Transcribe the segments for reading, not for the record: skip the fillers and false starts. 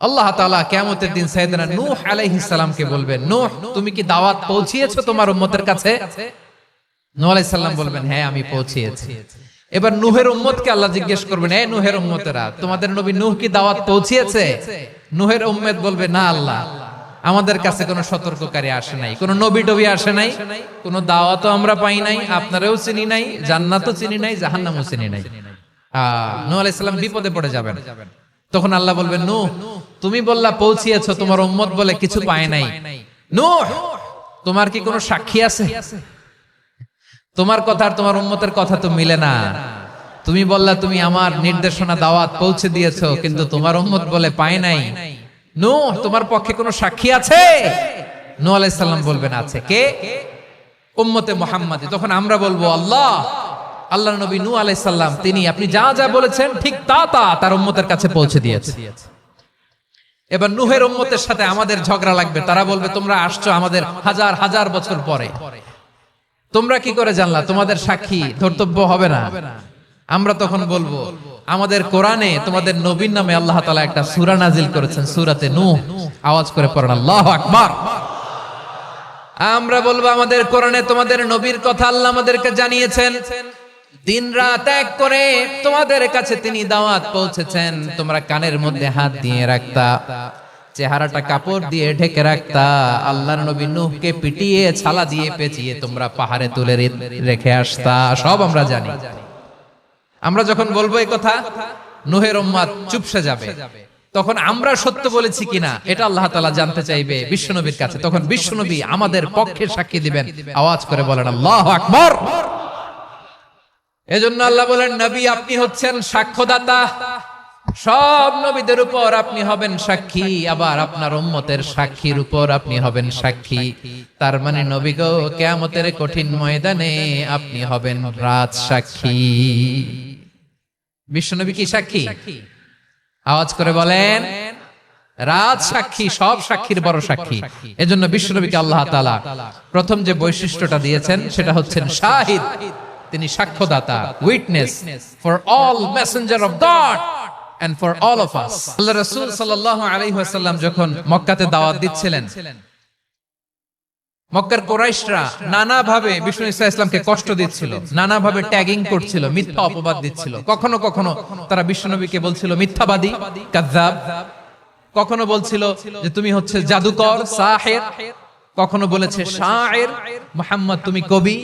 আল্লাহ তাআলা কিয়ামতের দিন সাইয়েদনা নূহ আলাইহিস সালামকে বলবেন, নূহ তুমি কি দাওয়াত পৌঁছিয়েছো তোমার উম্মতের কাছে? নূহ আলাইহিস সালাম বলবেন, হ্যাঁ আমি পৌঁছিয়েছি। এবার নূহের উম্মতকে আল্লাহ জিজ্ঞেস করবেন, এ নূহের উম্মতেরা, তোমাদের নবী নূহ কি দাওয়াত পৌঁছিয়েছে? নূহের উম্মত বলবে, না আল্লাহ, আমাদের কাছে কোনো সতর্ককারী আসে নাই, কোনো নবী টবি আসে নাই, কোনো দাওয়াতও আমরা পাই নাই, আপনারাও চিনি নাই, জান্নাতও চিনি নাই, জাহান্নামও চিনি নাই। নূহ আলাইহিস সালাম বিপদে পড়ে যাবেন। তখন আল্লাহ বলবেন, নূহ তুমি বললা পৌঁছিয়েছো, তোমার উম্মত বলে কিছু পায় নাই। নূহ তোমার কি কোনো সাক্ষী আছে? তোমার কথা আর তোমার উম্মতের কথা তো মিলে না। তুমি বললা তুমি আমার নির্দেশনা দাওয়াত পৌঁছে দিয়েছো, কিন্তু তোমার উম্মত বলে পায় নাই। নূহ তোমার পক্ষে কোনো সাক্ষী আছে? নূহ আলাইহিস সালাম বলবেন, আছে। কে? উম্মতে মুহাম্মাদি। তখন আমরা বলবো, আল্লাহ, আল্লাহর নবী নূহ আলাইহিস সালাম তিনি আপনি যা যা বলেছেন ঠিক তা তা তার উম্মতের কাছে পৌঁছে দিয়েছে। এবার নূহের উম্মতের সাথে আমাদের ঝগড়া লাগবে। তারা বলবে, তোমরা আসছো আমাদের হাজার হাজার বছর পরে, তোমরা কি করে জানলা? তোমাদের সাক্ষী ধর্তব্য হবে না? আমরা তখন বলবো, আমাদের কোরআনে তোমাদের নবীর নামে আল্লাহ তাআলা একটা সূরা নাজিল করেছেন, সূরাতে নূহ। আওয়াজ করে পড়েন আল্লাহু আকবার। আমরা বলবো, আমাদের কোরআনে তোমাদের নবীর কথা আল্লাহ আমাদেরকে জানিয়েছেন, দিন রাত এক করে তোমাদের কাছে তিনি দাওয়াত পৌঁছেছেন। তোমরা কানের মধ্যে হাত দিয়ে রাখতা, চেহারাটা কাপড় দিয়ে ঢেকে রাখতা, আল্লাহর নবী নূহকে পিটিয়ে ছালা দিয়ে পেঁচিয়ে তোমরা পাহাড়ে তুলে রেখে আসতা, সব আমরা জানি। আমরা যখন বলবো এই কথা, নূহের উম্মত চুপসে যাবে। তখন আমরা সত্য বলেছি কিনা এটা আল্লাহ তাআলা জানতে চাইবে বিশ্বনবীর কাছে। তখন বিশ্বনবী আমাদের পক্ষে সাক্ষী দিবেন। আওয়াজ করে বলেন আল্লাহু আকবার। এজন্য আল্লাহ বলেন, নবী আপনি হচ্ছেন সাক্ষ্যদাতা, সব নবীদের উপর আপনি হবেন সাক্ষী, আবার আপনার উম্মতের সাক্ষীর উপর আপনি হবেন সাক্ষী। তার মানে নবী গো, কিয়ামতের কঠিন ময়দানে আপনি হবেন রাজ সাক্ষী। বিশ্বনবী কি সাক্ষী? আওয়াজ করে বলেন, রাজ সাক্ষী, সব সাক্ষীর বড় সাক্ষী। এজন্য বিশ্বনবীকে আল্লাহ তাআলা প্রথম যে বৈশিষ্ট্যটা দিয়েছেন সেটা হচ্ছেন শাহিদ। তিনি সাক্ষ্যদাতা, witness for all messenger of God and for all of us. Allah রাসূল সাল্লাল্লাহু আলাইহি ওয়াসাল্লাম যখন মক্কাতে দাওয়াত দিচ্ছিলেন, মক্কার কুরাইশরা নানা ভাবে বিষ্ণু ঈসা ইসলামকে কষ্ট দিচ্ছিল, নানা ভাবে ট্যাগিং করছিল, মিথ্যা অপবাদ দিচ্ছিল। কখনো কখনো তারা বিশ্বনবীকে বলছিল মিথ্যাবাদী, কাযযাব। কখনো বলছিল যে তুমি হচ্ছে জাদুকর, সাহির। কখনো বলেছে শায়ের, মুহাম্মদ তুমি কবি।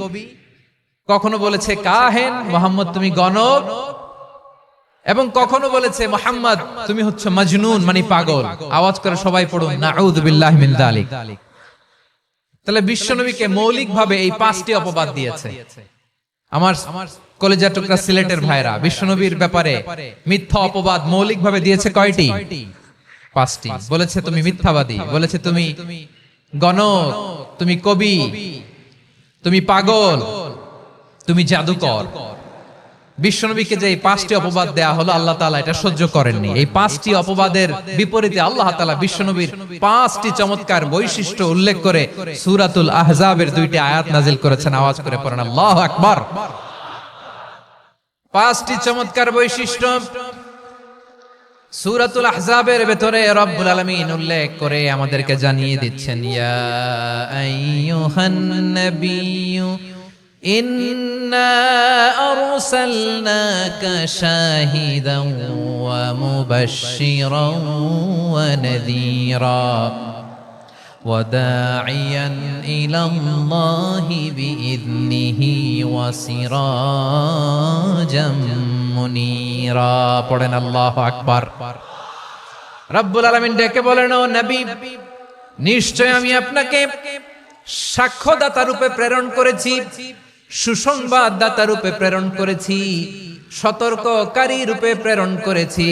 কখনো বলেছে কাহেন, মুহাম্মদ তুমি গণক। এবং কখনো বলেছে মুহাম্মদ তুমি হচ্ছে মাজনুন, মানে পাগল। আওয়াজ করে সবাই পড়ুন নাউযু বিল্লাহি মিন যালিক। তাহলে বিশ্বনবীকে মৌলিকভাবে এই পাঁচটি অপবাদ দিয়েছে। আমার কলেজা টুকরা সিলেটের ভাইরা, বিশ্বনবীর ব্যাপারে মিথ্যা অপবাদ মৌলিকভাবে দিয়েছে কয়টি? পাঁচটি। বলেছে তুমি মিথ্যাবাদী, বলেছে তুমি গণক, তুমি কবি, তুমি পাগল, তুমি জাদুকর। বিশ্বনবীকে যে এই পাঁচটি অপবাদ দেয়া হলো, আল্লাহ তাআলা এটা সহ্য করেননি। এই পাঁচটি অপবাদের বিপরীতে আল্লাহ তাআলা বিশ্বনবীর পাঁচটি চমৎকার বৈশিষ্ট্য উল্লেখ করে সূরাতুল আহজাবের 2টি আয়াত নাজিল করেছেন। আওয়াজ করে পড়েন আল্লাহু আকবার। পাঁচটি চমৎকার বৈশিষ্ট্য সূরাতুল আহজাবের ভেতরে রব্বুল আলামিন উল্লেখ করে আমাদেরকে জানিয়ে দিচ্ছেন, ইয়া আইয়ুহান নাবিয়্যু ইন্না আরসালনাকা শাহিদান ওয়া মুবাশশিরান ওয়া নাযীরা ওয়া দাঈয়ান ইলাল্লাহি বিইذনিহি ওয়া সিরাজাম মুনীরা। পড়েন আল্লাহু আকবার। রব্বুল আলামিন ডেকে বলেন, ও নবী, নিশ্চয় আমি আপনাকে সাক্ষ্যদাতা রূপে প্রেরণ করেছি, সুসংবাদদাতা রূপে প্রেরণ করেছি, সতর্ককারী রূপে প্রেরণ করেছি,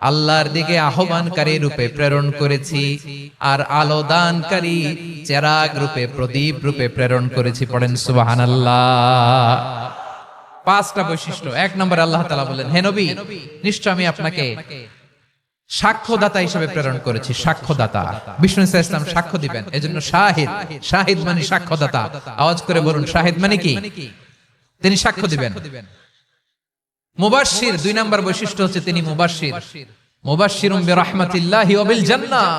আল্লাহর দিকে আহ্বানকারী রূপে প্রেরণ করেছি, আর আলো দানকারী চেরাগ রূপে, প্রদীপ রূপে প্রেরণ করেছি। পড়েন সুবহানাল্লাহ। পাঁচটা বৈশিষ্ট্য। এক নম্বরে আল্লাহ তাআলা বলেন, হে নবী, নিশ্চয় আমি আপনাকে সাক্ষ্যদাতা হিসেবে প্রেরণ করেছি। সাক্ষ্যদাতা, বিষ্ণু ঈসা ইসলাম সাক্ষ্য দিবেন, এজন্য শাহিদ। শাহিদ মানে সাক্ষ্যদাতা। আওয়াজ করে বলুন, শাহিদ মানে কি? তিনি সাক্ষ্য দিবেন। মুবাশশির, 2 নম্বর বৈশিষ্ট্য হচ্ছে তিনি মুবাশশির। মুবাশশিরুম বিরাহমাতিল্লাহি ওয়া বিল জান্নাহ,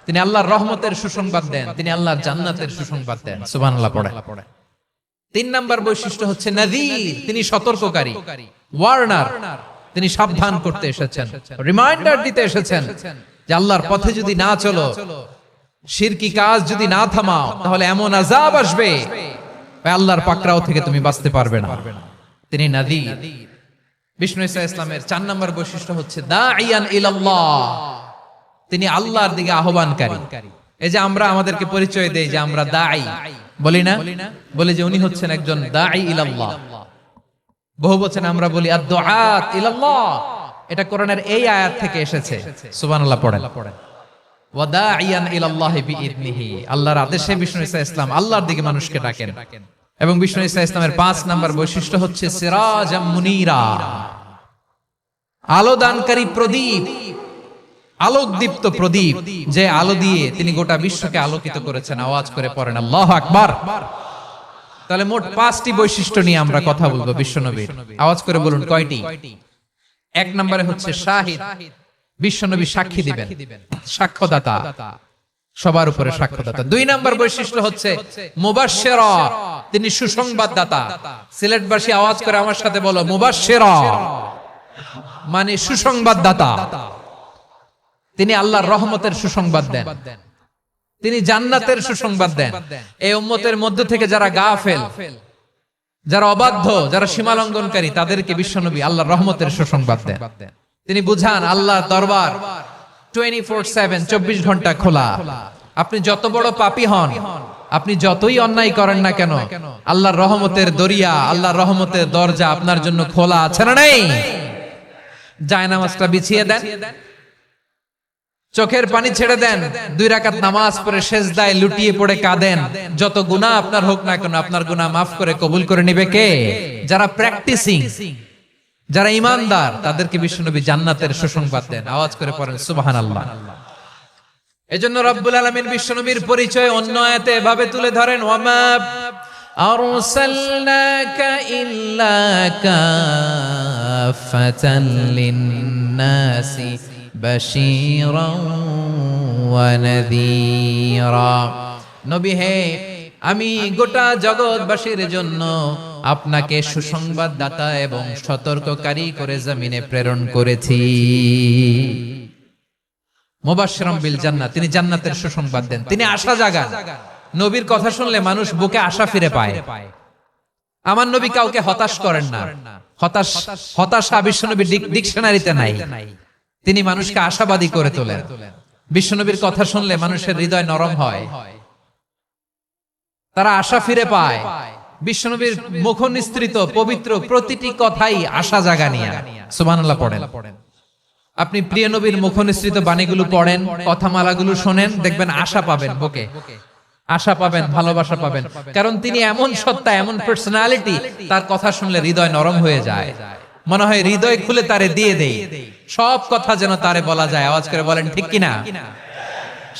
তিনি আল্লাহর রহমতের সুসংবাদ দেন, তিনি আল্লাহর জান্নাতের সুসংবাদ দেন। সুবহানাল্লাহ পড়ে। 3 নাম্বার বৈশিষ্ট্য হচ্ছে নাযীর, তিনি সতর্ককারী, ওয়ার্নার, তিনি সাবধান করতে এসেছেন, রিমাইন্ডার দিতে এসেছেন যে আল্লাহর পথে যদি না চলো, শিরকি কাজ যদি না থামাও, তাহলে এমন আযাব আসবে আল্লাহর পাকড়াও থেকে তুমি বাঁচতে পারবে না। তিনি নাযীর। বিষ্ণু ঈসা ইসলামের 4 নম্বর বৈশিষ্ট্য হচ্ছে দাঈয়ান ইলাল্লাহ, তিনি আল্লাহর দিকে আহ্বানকারী। এই যে আমরা আমাদেরকে পরিচয় দেই যে আমরা দাঈ, বলি না? বলি যে উনি হচ্ছেন একজন দাঈ ইলাল্লাহ। বহু বচনে আমরা বলি আদ-দুআত ইলাল্লাহ, এটা কোরআনের এই আয়াত থেকে এসেছে। সুবহানাল্লাহ পড়েন। ওয়া দাঈয়ান ইলাল্লাহি বিইذনিহি, আল্লাহর আদেশে বিষ্ণু ঈসা ইসলাম আল্লাহর দিকে মানুষকে ডাকেন। এবং বিষ্ণু ঈসা ইসলামের 5 নাম্বার বৈশিষ্ট্য হচ্ছে সিরাজাম মুনীরা, আলোদানকারী প্রদীপ, আলোকদীপ্ত প্রদীপ, যে আলো দিয়ে তিনি গোটা বিশ্বকে আলোকিত করেছেন। আওয়াজ করে পড়েন আল্লাহু আকবার। তাহলে মোট 5টি বৈশিষ্ট্য নিয়ে আমরা কথা বলবো বিশ্বনবীর। আওয়াজ করে বলুন কয়টি? 1 নম্বরে হচ্ছে শাহিদ, বিশ্বনবী সাক্ষী দিবেন, সাক্ষ্যদাতা, সবার উপরে সাক্ষ্যদাতা। 2 নম্বর বৈশিষ্ট্য হচ্ছে মুবাশশিরা, তিনি সুসংবাদদাতা। সিলেটবাসী আওয়াজ করে আমার সাথে বলো মুবাশশিরা, মানে সুসংবাদদাতা। তিনি আল্লাহর রহমতের সুসংবাদ দেন, তিনি জান্নাতের সুসংবাদ দেন। এই উম্মতের মধ্য থেকে যারা গাফেল, যারা অবাধ্য, যারা সীমালঙ্ঘনকারী, তাদেরকে বিশ্বনবী আল্লাহর রহমতের সুসংবাদ দেন। তিনি বুঝান আল্লাহর দরবার 24/7, 24 ঘন্টা খোলা। আপনি যত বড় পাপী হন, আপনি যতই অন্যায় করেন না কেন, আল্লাহর রহমতের দরিয়া, আল্লাহর রহমতের দরজা আপনার জন্য খোলা আছে না নেই? জায়নামাজটা বিছিয়ে দেন, চোখের পানি ছেড়ে দেন, 2 রাকাত নামাজ পড়ে সেজদায় লুটিয়ে পড়ে কাঁদেন। যত গুনাহ আপনার হোক না কেন, আপনার গুনাহ মাফ করে কবুল করে নেবে কে? যারা প্র্যাকটিসিং, যারা ঈমানদার, তাদেরকে বিশ্বনবী জান্নাতের সুসংবাদ দেন। আওয়াজ করে পড়েন সুবহানাল্লাহ। এজন্য রব্বুল আলামিন বিশ্বনবীর পরিচয় অন্য আয়াতে এভাবে তুলে ধরেন, ওয়ামা আরসালনাকা ইল্লা কাফাতান লিন-নাসি বাশীরান ওয়া নাযীরা। নবী হে, আমি গোটা জগৎবাসীর জন্য আপনাকে সুসংবাদদাতা এবং সতর্ককারী করে জমিনে প্রেরণ করেছি। মুবাশশিরাম বিল জান্নাহ, তিনি জান্নাতের সুসংবাদ দেন, তিনি আশা জাগান। নবীর কথা শুনলে মানুষ বুকে আশা ফিরে পায়। আমার নবী কাউকে হতাশ করেন না। হতাশা বিশ্বনবীর ডিকশনারিতে নাই। তিনি মানুষকে আশাবাদী করে তোলেন। বিশ্বনবীর কথা শুনলে মানুষের হৃদয় নরম হয়, তারা আশা ফিরে পায়। বিশ্বনবীর মুখ নিঃসৃত পবিত্র প্রতিটি কথাই আশা জাগানিয়া। সুবহানাল্লাহ পড়েন। আপনি প্রিয় নবীর মুখ নিঃসৃত বাণীগুলো পড়েন, কথামালাগুলো শোনেন, দেখবেন আশা পাবেন, বুকে আশা পাবেন, ভালোবাসা পাবেন। কারণ তিনি এমন সত্তা, এমন পার্সোনালিটি, তার কথা শুনলে হৃদয় নরম হয়ে যায়। মনে হয় হৃদয় খুলে তারে দিয়ে দেই, সব কথা যেন তারে বলা যায়। আওয়াজ করে বলেন ঠিক কিনা?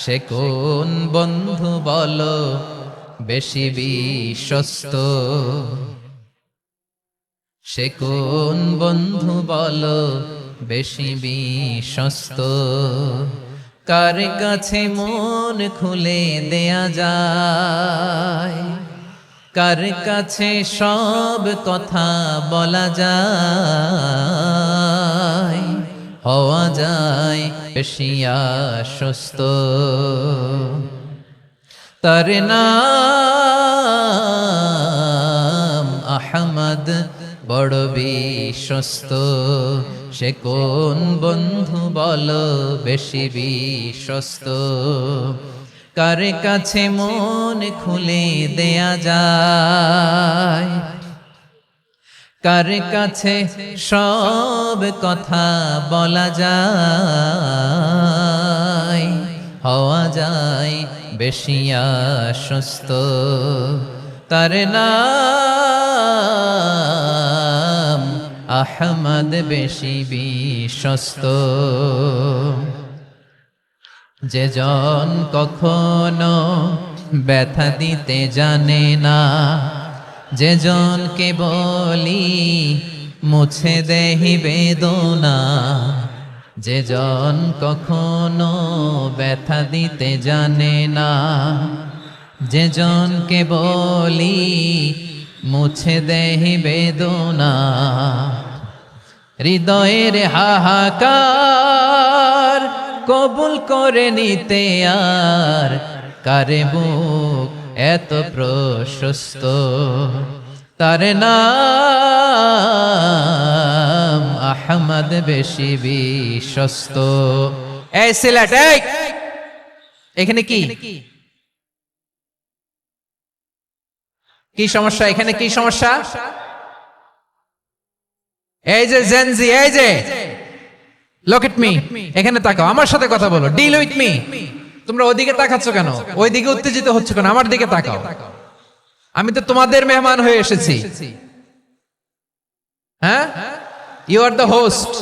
সে কোন বন্ধু বলো বেশি বিশ্বস্ত, সে কোন বন্ধু বলো বেশি বিশ্বস্ত, কার কাছে মন খুলে দেয়া যায়, কার কাছে সব কথা বলা যায়, হওয়া যায় বেশি আশ্বস্ত। তার নাম আহমদ, বড় বিশ্বস্ত। সে কোন বন্ধু বলো বেশি বিশ্বস্ত, কার কাছে মন খুলে দেয়া যায়, কার কাছে সব কথা বলা যায়, হওয়া যায় বেশি আশ্বস্ত। তার নাম আহমদ, বেশি বিশ্বস্ত। যে জন কখনো ব্যথা দিতে জানে না, যে জনকে বলি মুছে দেহি বেদনা, যে জন কখনো ব্যথা দিতে জানে না, যে জনকে বলি মুছে দেহি বেদনা, হৃদয়ের হাহাকার কবুল করে নিতে আর কারে বুক এত প্রশস্ত, তার নাম আহমদ বেশি বিশ্বস্ত। এই সিলেট, এখানে কি কি সমস্যা? এখানে কি সমস্যা? এই যে জেনজি, এই যে লুক এট মি, এখানে তাকাও, আমার সাথে কথা বলো, ডিল উইথ মি। তোমরা ওইদিকে তাকাচ্ছ কেন? ওইদিকে উত্তেজিত হচ্ছ কেন? আমার দিকে তাকাও, আমি তো তোমাদের মেহমান হয়ে এসেছি। হ্যাঁ, ইউ আর দ্য হোস্ট,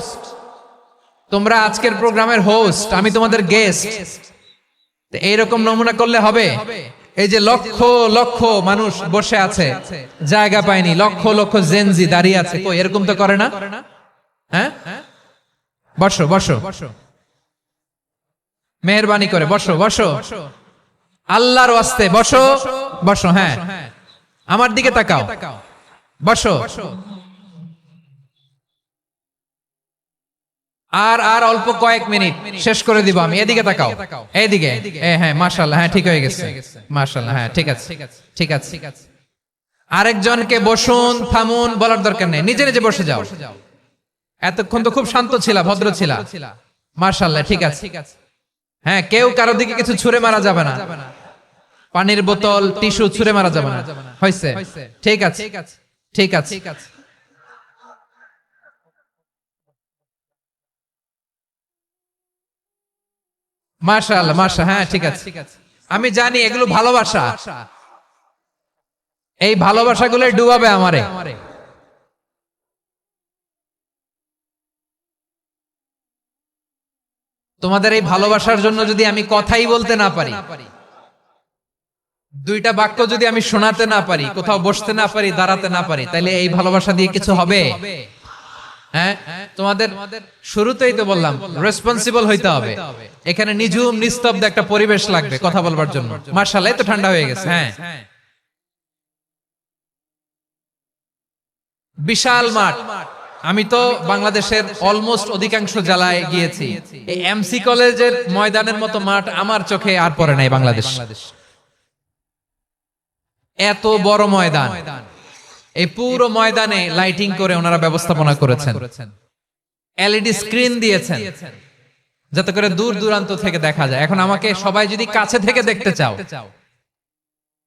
তোমরা আজকের প্রোগ্রামের হোস্ট, আমি তোমাদের গেস্ট। এইরকম নমুনা করলে হবে? এই যে লক্ষ লক্ষ মানুষ বসে আছে, জায়গা পায়নি, লক্ষ লক্ষ জেনজি দাঁড়িয়ে আছে, কই এরকম তো করে না? হ্যাঁ, বসো বসো, মেহেরবানি করে বসো বসো, আল্লাহর ওয়াস্তে বসো বসো। হ্যাঁ, আমার দিকে তাকাও, বসো। আর অল্প কয়েক মিনিট শেষ করে দিব আমি। এদিকে তাকাও, এইদিকে। হ্যাঁ, মাশাআল্লাহ, হ্যাঁ ঠিক হয়ে গেছে, মাশাআল্লাহ, হ্যাঁ ঠিক আছে ঠিক আছে। আরেকজনকে বসুন থামুন বলার দরকার নেই, নিজে নিজে বসে যাও। এতক্ষণ তো খুব শান্ত ছিলা, ভদ্র ছিলা, মাশাআল্লাহ, ঠিক আছে। হ্যাঁ, কেউ কারো দিকে কিছু ছুঁড়ে মারা যাবে না, পানির বোতল টিস্যু ছুঁড়ে মারা যাবে না, হয়েছে? ঠিক আছে ঠিক আছে। মাশাআল্লাহ মাশা, হ্যাঁ ঠিক আছে। আমি জানি এগুলো ভালোবাসা, এই ভালোবাসাগুলো ডুবাবে আমারে। তোমাদের এই ভালোবাসার জন্য যদি আমি কথাই বলতে না পারি, দুইটা বাক্য যদি আমি শোনাতে না পারি, কোথাও বসতে না পারি, দাঁড়াতে না পারি, তাহলে এই ভালোবাসা দিয়ে কিছু হবে? হ্যাঁ, তোমাদের শুরুতেই তো বললাম রেসপন্সিবল হইতে হবে। এখানে নিঝুম নিস্তব্ধ একটা পরিবেশ লাগবে কথা বলবার জন্য। মাশাআল্লাহ, তো ঠান্ডা হয়ে গেছে। হ্যাঁ, বিশাল মাঠ। আমি তো বাংলাদেশের অলমোস্ট অধিকাংশ জেলায় গিয়েছি, এই এমসি কলেজের ময়দানের মতো মাঠ আমার চোখে আর পড়ে নাই বাংলাদেশ। এত বড় ময়দান, এই পুরো ময়দানে লাইটিং করে ওনারা ব্যবস্থাপনা করেছেন, এলইডি স্ক্রিন দিয়েছেন যাতে করে দূর দূরান্ত থেকে দেখা যায়। এখন আমাকে সবাই যদি কাছে থেকে দেখতে চাও,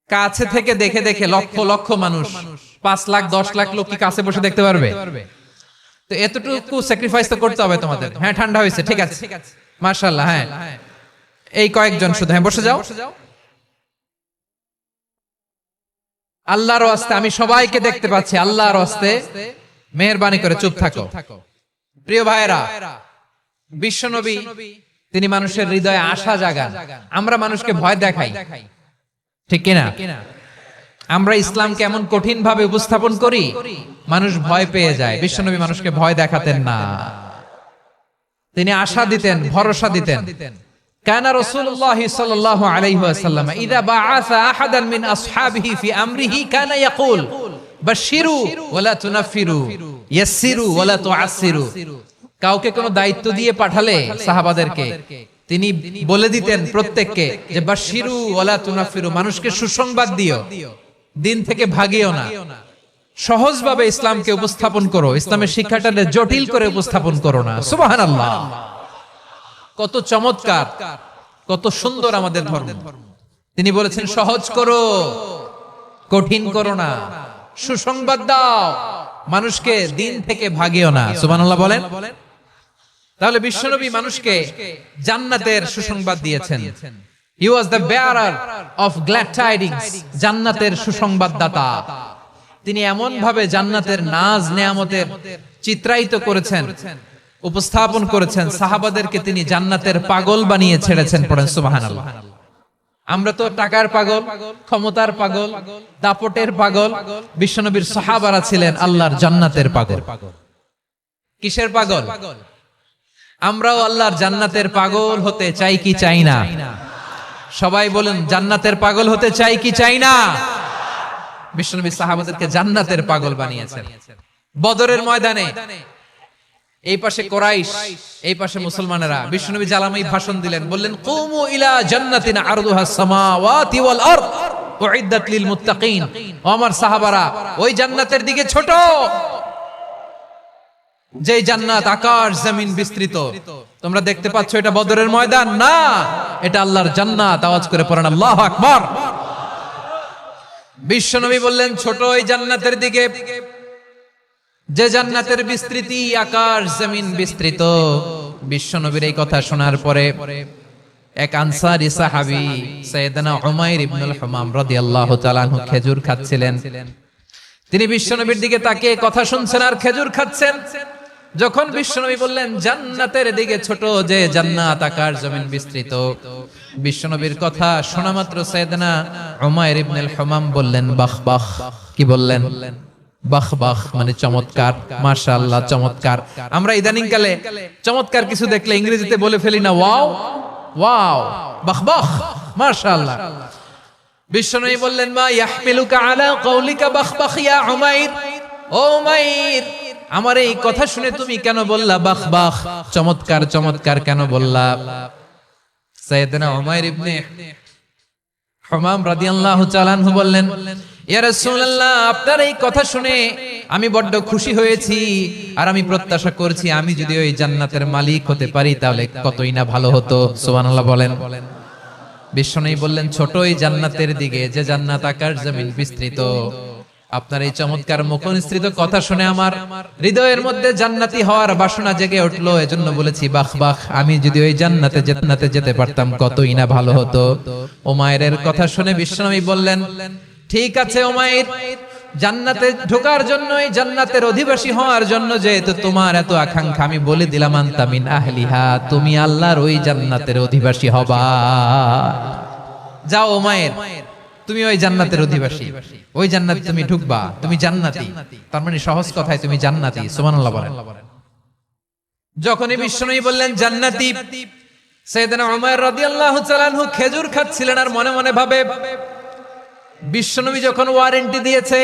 কাছে থেকে দেখে দেখে লক্ষ লক্ষ মানুষ, 5 লাখ 10 লাখ লোক কি কাছে বসে দেখতে পারবে? তো এতটুকু স্যাক্রিফাইস তো করতে হবে তোমাদের। হ্যাঁ, ঠান্ডা হয়েছে, ঠিক আছে, মাশাআল্লাহ। হ্যাঁ, এই কয়েকজন শুধু, হ্যাঁ বসে যাও। আল্লাহর ওয়াস্তে আমি সবাইকে দেখতে পাচ্ছি, আল্লাহর ওয়াস্তে মেহেরবানি করে চুপ থাকো। প্রিয় ভাইয়েরা, বিশ্বনবী তিনি মানুষের হৃদয়ে আশা জাগান। আমরা মানুষকে ভয় দেখাই, ঠিক কিনা? আমরা ইসলামকে এমন কঠিন ভাবে উপস্থাপন করি, মানুষ ভয় পেয়ে যায়। বিশ্বনবী মানুষকে ভয় দেখাতেন না, তিনি আশা দিতেন, ভরসা দিতেন। কানা রাসূলুল্লাহ সাল্লাল্লাহু আলাইহি ওয়াসাল্লাম ইযা বাআসা আহাদান মিন আসহাবিহি ফি আমরিহি কানা ইয়াকুল বাশশিরু ওয়ালা তুনাফিরু ইয়াসসিরু ওয়ালা তুআসসিরু। কাউকে কোনো দায়িত্ব দিয়ে পাঠালে সাহাবাদেরকে তিনি বলে দিতেন প্রত্যেককে যে বাশশিরু ওয়ালা তুনাফিরু, মানুষকে সুসংবাদ দিও, দিন থেকে ভাগিও না। সহজভাবে ইসলামকে উপস্থাপন করো, ইসলামের শিক্ষাটাকে জটিল করে উপস্থাপন করো না। সুবহানাল্লাহ, কত চমৎকার, কত সুন্দর আমাদের ধর্ম। তিনি বলেছেন সহজ করো, কঠিন করো না, সুসংবাদ দাও, মানুষকে দিন থেকে ভাগিও না। সুবহানাল্লাহ বলেন। তাহলে বিশ্বনবী মানুষকে জান্নাতের সুসংবাদ দিয়েছেন। He was the bearer of glad tidings, জান্নাতের সুসংবাদদাতা। তিনি এমন ভাবে জান্নাতের নাজ নেয়ামতের চিত্রায়িত করেছেন, উপস্থাপন করেছেন, সাহাবাদেরকে তিনি জান্নাতের পাগল বানিয়ে ছেড়েছেন। পড়েন সুবহানাল্লাহ। আমরা তো টাকার পাগল, ক্ষমতার পাগল, দাপটের পাগল। বিশ্বনবীর সাহাবারা ছিলেন আল্লাহর জান্নাতের পাগল। কিসের পাগল? আমরাও আল্লাহর জান্নাতের পাগল হতে চাই কি চাই না? সবাই বলেন, জান্নাতের পাগল হতে চাই কি চাই না? বিশ্বনবী সাহাবাদেরকে জান্নাতের পাগল বানিয়েছেন। বদরের ময়দানে এই পাশে কোরাইশ, এই পাশে মুসলমানেরা। বিশ্বনবী জালামাই ভাষণ দিলেন, বললেন, কুমু ইলা জান্নাতিন আরদুহাস সামাওয়াতি ওয়াল আরদ উইদ্দাত লিল মুত্তাকিন। ও আমার সাহাবারা, ওই জান্নাতের দিকে ছোট, যে জান্নাত আকাশ জমিন বিস্তৃত। তোমরা দেখতে পাচ্ছ এটা বদরের ময়দান না, এটা আল্লাহর জান্নাত। আওয়াজ করে পড়েন আল্লাহু আকবার। বিশ্বনবী বললেন, ছোট ওই জান্নাতের দিকে, যে জান্নাতের বিস্তৃতি আকাশ জমিন বিস্তৃত। বিশ্বনবীর এই কথা শোনার পরে এক আনসারী সাহাবী সাইয়েদনা উমাইর ইবনুল হুমাম রাদিয়াল্লাহু তাআলা আনহু খেজুর খাচ্ছিলেন। তিনি বিশ্বনবীর দিকে তাকিয়ে কথা শুনছেন আর খেজুর খাচ্ছেন। যখন বিশ্বনবী বললেন জান্নাতের দিকে ছোট, যে জান্নাত আকাশ জমিন বিস্তৃত, বিশ্বনবীর কথা শোনা মাত্র সাইয়েদনা উমাইর ইবনুল হুমাম বললেন বাহ বাহ। কি বললেন? বাহ বাহ মানে চমৎকার, মাশাআল্লাহ চমৎকার। আমরা ইদানিং কালে চমৎকার কিছু দেখলে ইংরেজিতে বলে ফেলি না, ওয়াও ওয়াও, বাহ বাহ, মাশাআল্লাহ। বিশ্বনবী বললেন, মা ইয়াহমিলুকা আলা কওলিকা বাহ বাহ ইয়া উমাইর। ও উমাইর, আমার এই কথা শুনে তুমি কেন বললা বাহ বাহ, চমৎকার চমৎকার কেন বললা? সাইয়েদনা উমাইর ইবনে হুমাম রাদিয়াল্লাহু তাআলা আনহু বললেন, ইয়া রাসূলুল্লাহ, আপনার এই কথা শুনে আমি বড্ড খুশি হয়েছি, আর আমি প্রত্যাশা করছি আমি যদি ওই জান্নাতের মালিক হতে পারি তাহলে কতই না ভালো হতো। সুবহানাল্লাহ বলেন। বিশ্বনবী বললেন, ছোট ওই জান্নাতের দিকে, যে জান্নাত আকাশ জমিন বিস্তৃত। আপনার এই চমৎকার মুখনিসৃত কথা শুনে আমার হৃদয়ের মধ্যে জান্নাতি হওয়ার বাসনা জেগে উঠলো, এজন্য বলেছি বাহ বাহ, আমি যদি ওই জান্নাতে যেতে পারতাম কতই না ভালো হতো। উমাইরের কথা শুনে বিশ্বনবী বললেন, ঠিক আছে উমাইর, জান্নাতে ঢোকার জন্য, এই জান্নাতের অধিবাসী হওয়ার জন্য যেহেতু তোমার এত আকাঙ্ক্ষা, আমি বলে দিলাম আনতা মিন আহলিহা, তুমি আল্লাহর ওই জান্নাতের অধিবাসী হবা। যাও উমাইর, তুমি ওই জান্নাতের অধিবাসী, ওই জান্নাতে তুমি ঢুকবা, তুমি জান্নাতি। তার মানে সহজ কথায় তুমি জান্নাতি। সুবহানাল্লাহ বলেন। যখনই বিশ্বনবী বললেন জান্নাতি, সাইয়েদনা উমাইর রাদিয়াল্লাহু তাআলা আনহু খেজুর খাচ্ছিলেন আর মনে মনে ভাবে, বিশ্বনবী যখন ওয়ারেন্টি দিয়েছে,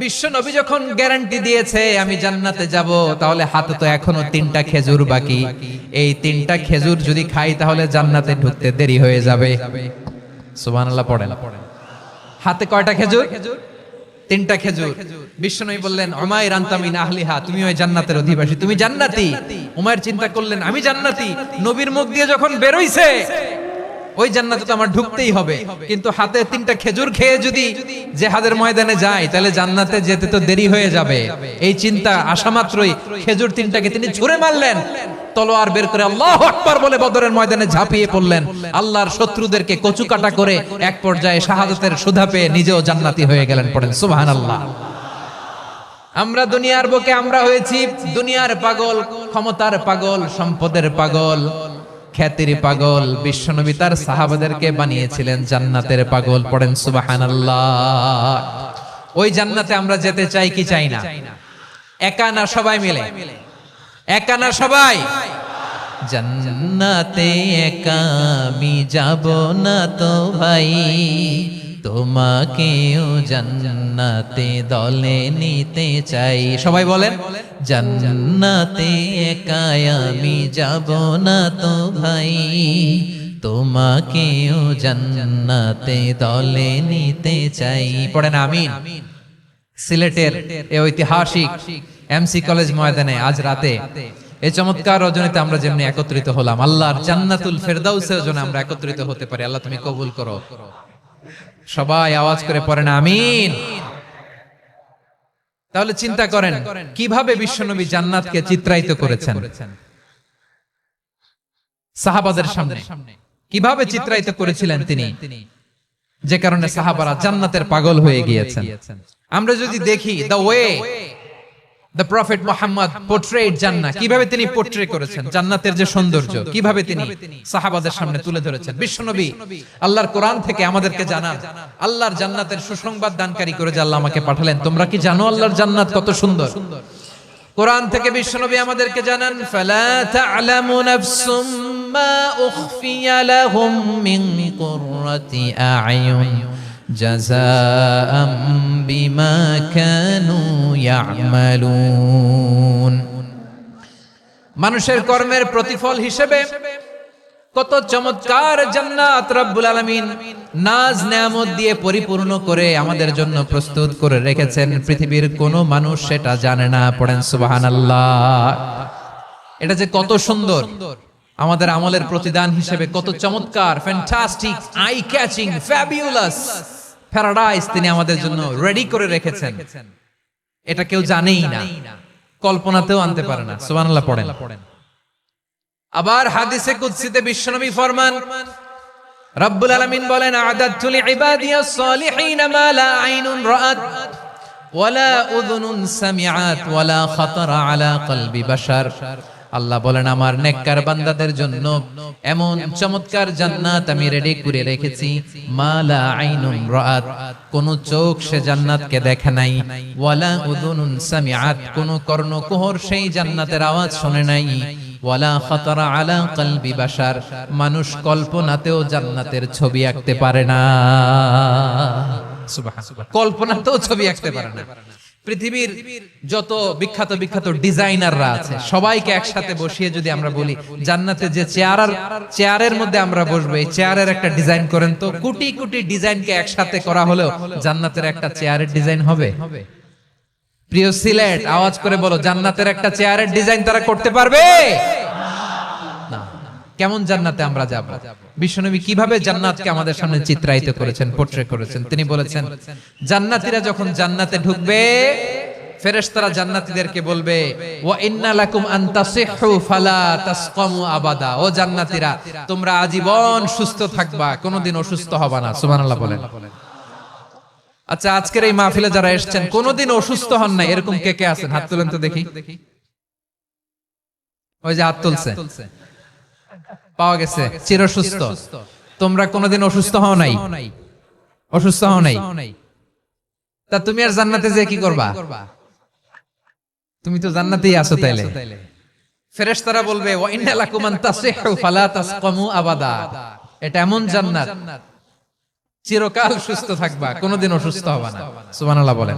বিশ্বনবী যখন গ্যারান্টি দিয়েছে আমি জান্নাতে যাব, তাহলে হাতে তো এখনো 3টা খেজুর বাকি। এই 3টা খেজুর যদি খাই তাহলে জান্নাতে ঢুকতে দেরি হয়ে যাবে। সুবহানাল্লাহ পড়েন। হাতে কয়টা খেজুর? 3টা খেজুর। বিশ্বনবী বললেন, উমাইর আনতা মিন আহলিহা, তুমি ওই জান্নাতের অধিবাসী, তুমি জান্নাতি। উমাইর চিন্তা করলেন, আমি জান্নাতি, নবীর মুখ দিয়ে যখন বের হইছে ওই জান্নাতে তো আমার ঢুকতেই হবে, কিন্তু হাতে 3টা খেজুর খেয়ে যদি জিহাদের ময়দানে যায় তাহলে জান্নাতে যেতে তো দেরি হয়ে যাবে। এই চিন্তা আসা মাত্রই খেজুর 3টাকে তিনি ছুঁড়ে মারলেন, তলোয়ার বের করে আল্লাহু আকবার বলে বদরের ময়দানে ঝাঁপিয়ে পড়লেন। আল্লাহর শত্রুদেরকে কচুকাটা করে এক পর্যায়ে শাহাদাতের সুধা পেয়ে নিজেও জান্নাতি হয়ে গেলেন। পড়েন সুবহানাল্লাহ। আমরা দুনিয়ার বুকে আমরা হয়েছি দুনিয়ার পাগল, ক্ষমতার পাগল, সম্পদের পাগল, খ্যাতির পাগল। বিশ্বনবী তার সাহাবাদেরকে বানিয়েছিলেন জান্নাতের পাগল। পড়েন সুবহানাল্লাহ। ওই জান্নাতে আমরা যেতে চাই কি চাই না? একা না সবাই মিলে? একা না সবাই? জান্নাতে একা আমি যাব না তো ভাই, তোমাকেও জান্নাতে দলে নিতে চাই। সবাই বলেন, জান্নাতে একা আমি যাব না তো ভাই, তোমাকেও জান্নাতে দলে নিতে চাই। পড়েন আমিন। সিলেটের এই ঐতিহাসিক এমসি কলেজ ময়দানে আজ রাতে এই চমৎকার রজনীতে আমরা যেমনি একত্রিত হলাম, আল্লাহর জান্নাতুল ফেরদাউসের জন্য আমরা একত্রিত হতে পারি। আল্লাহ তুমি কবুল করো। সবাই আওয়াজ করে পড়েন আমিন। তাহলে চিন্তা করেন কিভাবে বিশ্বনবী জান্নাতকে চিত্রায়িত করেছেন সাহাবাদের সামনে, কিভাবে চিত্রায়িত করেছিলেন তিনি, যে কারণে সাহাবারা জান্নাতের পাগল হয়ে গিয়েছেন। আমরা যদি দেখি the way the prophet Muhammad portrait জান্নাত, কিভাবে তিনি পোর্ট্রে করেছেন জান্নাতের যে সৌন্দর্য, কিভাবে তিনি সাহাবাদের সামনে তুলে ধরেছেন। বিশ্বনবী আল্লাহর কোরআন থেকে আমাদেরকে জানান, আল্লাহর জান্নাতের সুসংবাদ দানকারী করে যে আল্লাহ আমাকে পাঠালেন। তোমরা কি জানো আল্লাহর জান্নাত কত সুন্দর? কোরআন থেকে বিশ্বনবী আমাদেরকে জানান, ফালা তা'লামু নাফসুম মা উখফিয়া লাহুম মিন কুররাতি আ'য়ুন জাযাআম বিমা কানু ইয়া'মালুন। মানুষের কর্মের প্রতিফল হিসেবে কত চমৎকার জান্নাত রব্বুল আলামিন নাজ নেয়ামত দিয়ে পরিপূর্ণ করে আমাদের জন্য প্রস্তুত করে রেখেছেন। পৃথিবীর কোনো মানুষ সেটা জানে না। পড়েন সুবহানাল্লাহ। এটা যে কত সুন্দর, আমাদের আমলের প্রতিদান হিসেবে কত চমৎকার, fantastic, eye catching, fabulous paradise তিনি আমাদের জন্য রেডি করে রেখেছেন। এটা কেউ জানেই না, কল্পনাতেও আনতে পারে না। সুবহানাল্লাহ পড়েন। আবার হাদিসে কুদসিতে বিশ্বনবী ফরমান, রব্বুল আলামিন বলেন, আ'দাদতু লিইবাদিয়াস সালিহিন মা লা আইনুন রাআত ওয়ালা উযুনুন সামিআত ওয়ালা খাতারা আলা কলবি বাশার। আল্লাহ বলেন, আমার নেককার বান্দাদের জন্য এমন চমৎকার জান্নাত আমি রেডি করে রেখেছি, মা লা আইনুন রাআত, কোন চোখ সে জান্নাতকে দেখে নাই, ওয়ালা উযুনুন সামিআত, কোন কর্ণকুহর সেই জান্নাতের আওয়াজ শুনে নাই, ওয়ালা খাতারা আলা কলবি বাশার, মানুষ কল্পনাতেও জান্নাতের ছবি আঁকতে পারে না। সুবহানাল্লাহ, কল্পনাতেও ছবি আঁকতে পারে না। পৃথিবীর যত বিখ্যাত বিখ্যাত ডিজাইনাররা আছে, সবাইকে একসাথে বসিয়ে যদি আমরা বলি জান্নাতে যে চেয়ারের মধ্যে আমরা বসবো, এই চেয়ারের একটা ডিজাইন করেন তো, কোটি কোটি ডিজাইনকে একসাথে করা হলেও জান্নাতের একটা চেয়ারের ডিজাইন হবে? প্রিয় সিলেট, আওয়াজ করে বলো, জান্নাতের একটা চেয়ারের ডিজাইন তারা করতে পারবে না। কেমন জান্নাতে আমরা যাব? বিশ্বনবী কিভাবে জান্নাতকে আমাদের সামনে চিত্রায়িত করেছেন, পোর্ট্রে করেছেন? তিনি বলেছেন, জান্নাতীরা যখন জান্নাতে ঢুকবে, ফেরেশতারা জান্নাতীদেরকে বলবে, ওয়া ইন্না লাকুম আন তাসিহু ফালা তাসকামু আবাদা। ও জান্নাতীরা, তোমরা আজীবন সুস্থ থাকবা, কোনোদিন অসুস্থ হবা না। সুবহানাল্লাহ বলেন। আচ্ছা, আজকের এই মাহফিলে যারা এসেছেন কোনোদিন অসুস্থ হন নাই, এরকম কে কে আছেন? হাত তুলেন তো দেখি। ওই যে হাত তুলছে, পাওয়া গেছে, চির সুস্থ। তোমরা কোনোদিন অসুস্থ হও নাই? অসুস্থ হও নাই? তা তুমি আর জান্নাতে যে কি করবা? তুমি তো জান্নাতেই আছো তাইলে। ফেরেশতারা বলবে, ওয়া ইন্না লাকুম আন তাসিহু ফালা তাসকামু আবাদা। এটা এমন জান্নাত, চিরকাল সুস্থ থাকবা, কোনোদিন অসুস্থ হবা না। সুবহানাল্লাহ বলেন।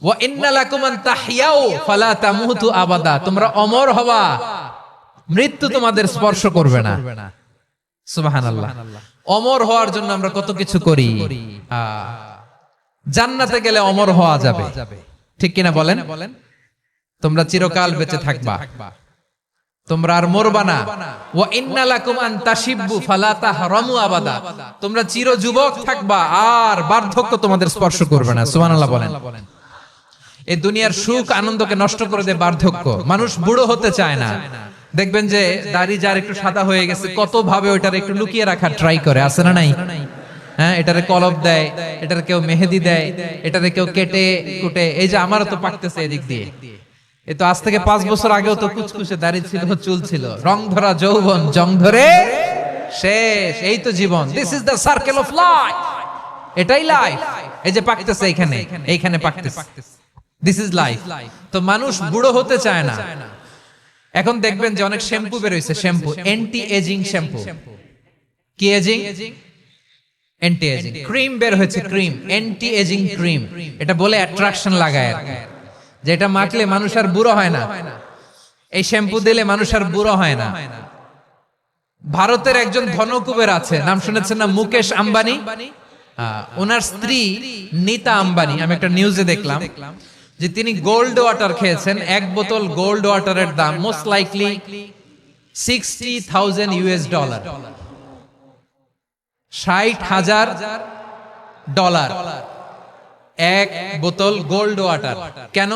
ওয়া ইন্না লাকুম আন তাহইয়াউ ফালা তামুতু আবাদা। তোমরা অমর হবা, মৃত্যু তোমাদের স্পর্শ করবে না। সুবহানাল্লাহ। অমর হওয়ার জন্য আমরা কত কিছু করি। জান্নাতে গেলে অমর হওয়া যাবে, ঠিক কিনা বলেন? তোমরা চিরকাল বেঁচে থাকবা, তোমরা আর মরবা না। ওয়া ইন্না লাকুম আন তাশিব্বু ফালা তাহরামু আবাদা। তোমরা চির যুবক থাকবা, আর বার্ধক্য তোমাদের স্পর্শ করবে না। সুবহানাল্লাহ বলেন। এই দুনিয়ার সুখ আনন্দকে নষ্ট করে দেয় বার্ধক্য। মানুষ বুড়ো হতে চায় না। দেখবেন যে দাড়ি যার একটু সাদা হয়ে গেছে, কত ভাবে ওইটার একটু লুকিয়ে রাখার ট্রাই করে, আছে না নাই? হ্যাঁ, এটারে কলব দেয়, এটারে কেউ মেহেদি দেয়, এটারে কেউ কেটে কুটে। এই যে আমারও তো পাকতেছে এদিক দিয়ে, এ তো আজ থেকে 5 বছর আগেও তো কুচকুচে দাড়ি ছিল, চুল ছিল, রং ধরা যৌবন, জং ধরে শেষ। এই তো জীবন। This is the circle of life. এটাই লাইফ। এই যে পাকতেছে এইখানে, এইখানে পাকতেছে, দিস ইজ লাইফ। তো মানুষ বুড়ো হতে চায় না। এখন দেখবেন যে অনেক শ্যাম্পু বের হইছে, শ্যাম্পু অ্যান্টি এজিং শ্যাম্পু। কি এজিং? Anti aging. ক্রিম বের হয়েছে, ক্রিম, অ্যান্টি এজিং ক্রিম। এটা বলে অ্যাট্রাকশন লাগায়, যেটা মাখলে মানুষ আর বুড়ো হয় না। এই শ্যাম্পু দিলে মানুষ আর বুড়ো হয় না। ভারতের একজন ধনকুবের আছে, নাম শুনেছেন না? মুকেশ আম্বানি। ওনার স্ত্রী নীতা আম্বানি, আমি একটা নিউজে দেখলাম যে তিনি গোল্ড ওয়াটার খেয়েছেন। এক বোতল গোল্ড ওয়াটারের দাম মোস্ট লাইকলি $60,000, $60,000 এক বোতল গোল্ড ওয়াটার। কেন?